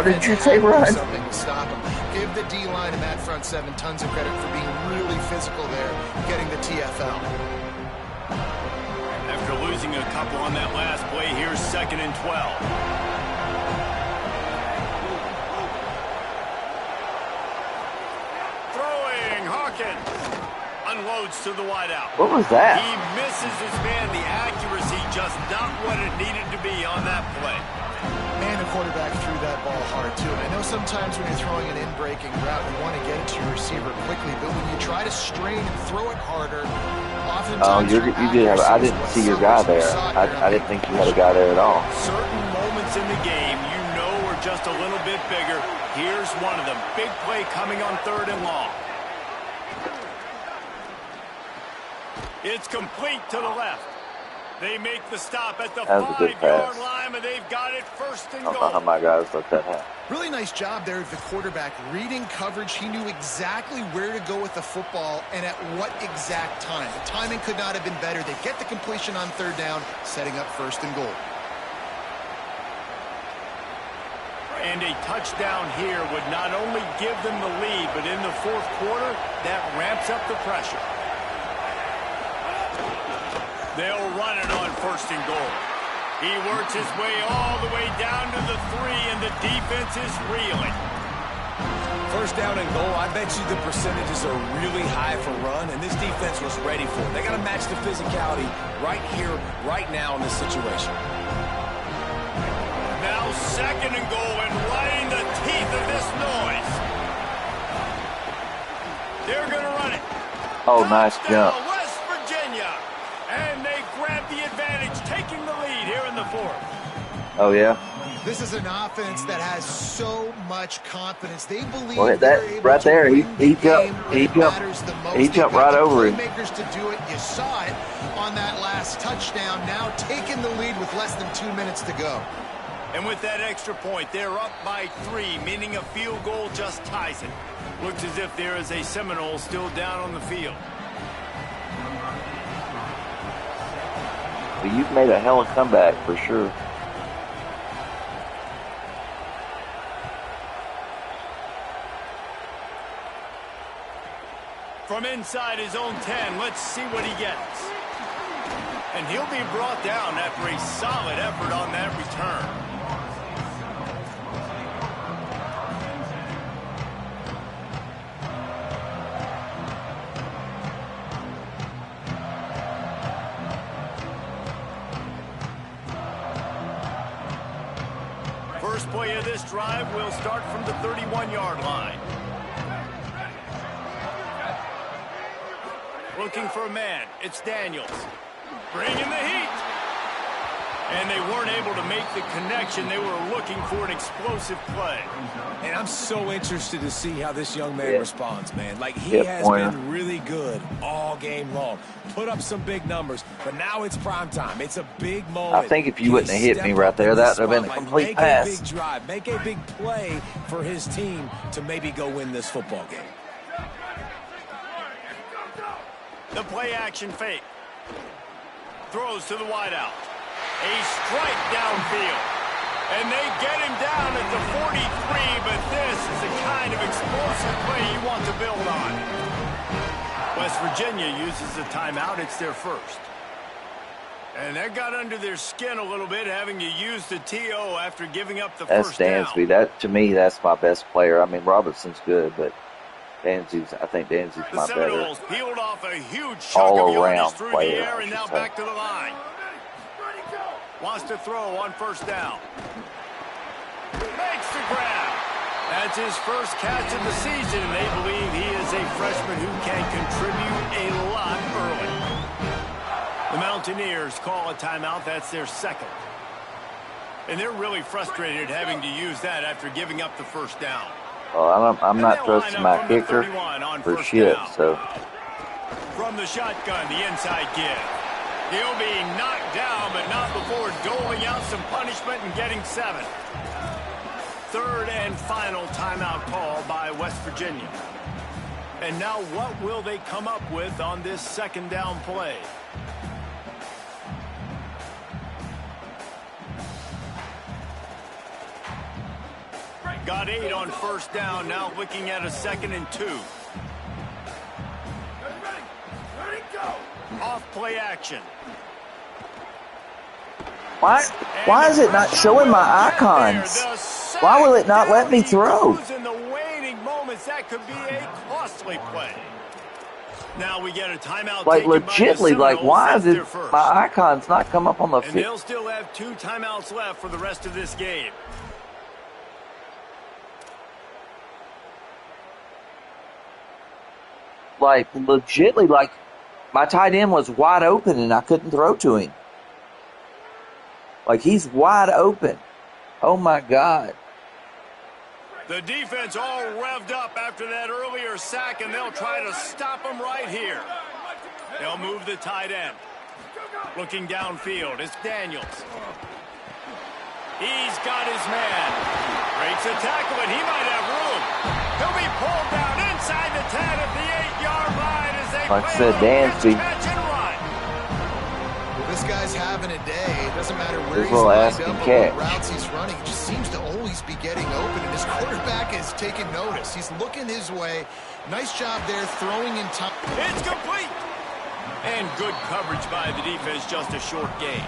did you say run? Something to stop him. Give the D line and that front seven tons of credit for being really physical there, getting the TFL. After losing a couple on that last play, here's 2nd and 12. Unloads to the wideout. What was that? He misses his man. The accuracy just not what it needed to be on that play. Man, the quarterback threw that ball hard, too. And I know sometimes when you're throwing an in-breaking route, you want to get it to your receiver quickly. But when you try to strain and throw it harder, oftentimes you did have. I didn't see your guy there. I didn't think you had a guy there at all. Certain moments in the game, you know, are just a little bit bigger. Here's one of them. Big play coming on 3rd and long. It's complete to the left. They make the stop at the 5-yard line, and they've got it 1st and goal. I don't know how my guys let that happen. Really nice job there of the quarterback. Reading coverage, he knew exactly where to go with the football and at what exact time. The timing could not have been better. They get the completion on 3rd down, setting up 1st and goal. And a touchdown here would not only give them the lead, but in the 4th quarter, that ramps up the pressure. They'll run it on 1st and goal. He works his way all the way down to the 3, and the defense is reeling. 1st down and goal, I bet you the percentages are really high for run, and this defense was ready for it. They got to match the physicality right here, right now in this situation. Now 2nd and goal, and right in the teeth of this noise. They're going to run it. Oh, nice jump. West Virginia. And they grab the advantage, taking the lead here in the 4th. Oh, yeah? This is an offense that has so much confidence. They believe that right there. He jumped right over him. Playmakers to do it. You saw it on that last touchdown. Now taking the lead with less than 2 minutes to go. And with that extra point, they're up by 3, meaning a field goal just ties it. Looks as if there is a Seminole still down on the field. But you've made a hell of a comeback for sure. From inside his own 10, let's see what he gets. And he'll be brought down after a solid effort on that return. First play of this drive will start from the 31-yard line. Looking for a man. It's Daniels. Bringing the heat. And they weren't able to make the connection. They were looking for an explosive play. And I'm so interested to see how this young man responds, man. Like, he has been really good all game long. Put up some big numbers, but now it's prime time. It's a big moment. I think if you wouldn't have hit me right there, that would have been a complete pass. Make a big drive. Make a big play for his team to maybe go win this football game. The play action fake. Throws to the wideout. A strike downfield. And they get him down at the 43, but this is the kind of explosive play you want to build on. West Virginia uses a timeout. It's their first. And that got under their skin a little bit, having to use the TO after giving up the first down. That's Dansby. That, to me, that's my best player. I mean, Robinson's good, but I think Danzy's my better. The Seminoles peeled off a huge chunk of yardage through the air, and now back to the line. Wants to throw on first down. Makes the grab. That's his first catch of the season, and they believe he is a freshman who can contribute a lot early. The Mountaineers call a timeout. That's their second. And they're really frustrated having to use that after giving up the first down. Well, I'm not trusting my kicker for shit, so. From the shotgun, the inside give. He'll be knocked down, but not before doling out some punishment and getting 7. Third and final timeout call by West Virginia. And now what will they come up with on this second down play? Got 8 on first down, now looking at a 2nd and 2. Off play action. Why is it not showing my icons? Why will it not let me throw? In the waning moments, that could be a costly play. Now we get a timeout. Like legitimately, like why did my icons not come up on the field? And they'll still have 2 timeouts left for the rest of this game. Like legitimately, like my tight end was wide open and I couldn't throw to him. Like he's wide open. Oh my God. The defense all revved up after that earlier sack, and they'll try to stop him right here. They'll move the tight end. Looking downfield, it's Daniels. He's got his man. Breaks a tackle, and he might have room. He'll be pulled down inside the 10 at the 8-yard line as they like I said, Dansby. catch and run. This guy's having a day. It doesn't matter where he's little lined ask and up or catch. what routes he's running. He just seems to always be getting open, and his quarterback is taking notice. He's looking his way. Nice job there throwing in time. It's complete. And good coverage by the defense, just a short gain.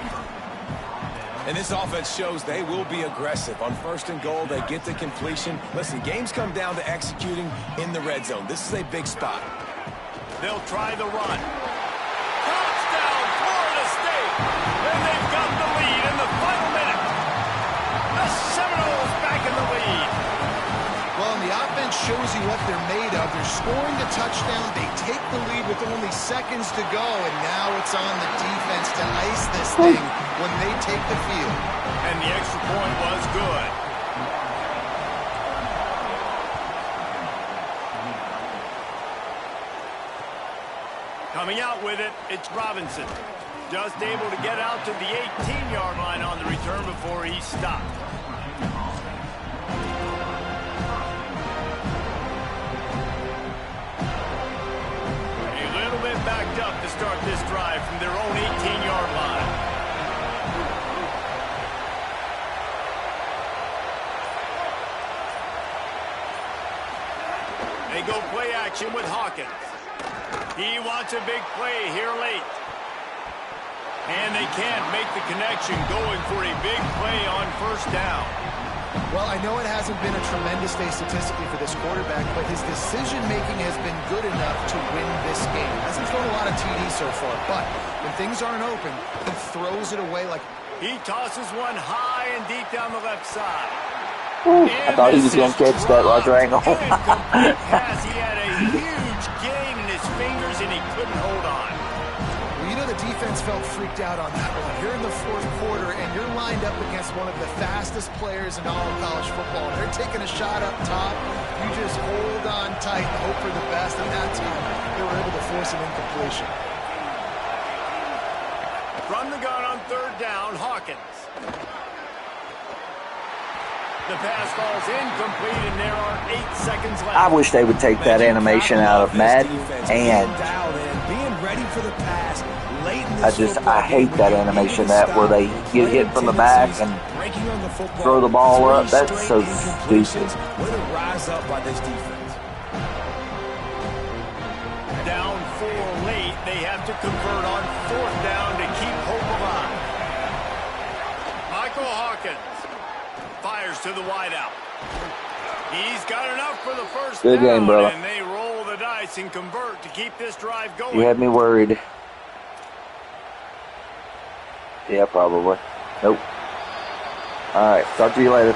And this offense shows they will be aggressive. On 1st and goal, they get the completion. Listen, games come down to executing in the red zone. This is a big spot. They'll try the run. Touchdown, Florida State. And they've got the lead in the final minute. The Seminoles back in the lead. Well, and the offense shows you what they're made of. They're scoring the touchdown. They take the lead with only seconds to go, and now it's on the defense to ice this thing when they take the field. And the extra point was good. Coming out with it, it's Robinson. Just able to get out to the 18-yard line on the return before he stopped. A little bit backed up to start this drive from their own 18-yard line. They go play action with Hawkins. He wants a big play here late. And they can't make the connection, going for a big play on first down. Well, I know it hasn't been a tremendous day statistically for this quarterback, but his decision-making has been good enough to win this game. Hasn't thrown a lot of TDs so far, but when things aren't open, he throws it away like... He tosses one high and deep down the left side. Ooh, I thought he was going to catch that Roger Angle. Pass. He had a huge gain in his fingers, and he couldn't hold on. Well, you know the defense felt freaked out on that one. Here in the 4th quarter, and you're lined up against one of the fastest players in all of college football. And they're taking a shot up top. You just hold on tight and hope for the best. And that time, they were able to force an incompletion. From the gun on 3rd down, Hawkins. The pass falls incomplete, and there are 8 seconds left. I wish they would take that animation out of Madden, and I hate that animation where they get hit from the back and throw the ball up. That's so stupid. Way to rise up by this defense. Down 4 late, they have to convert on 4th down to keep hope alive. Michael Hawkins fires to the wideout. He's got enough for the first Good down, game, brother. and they roll the dice and convert to keep this drive going. You had me worried. Yeah, probably. Nope. All right. Talk to you later.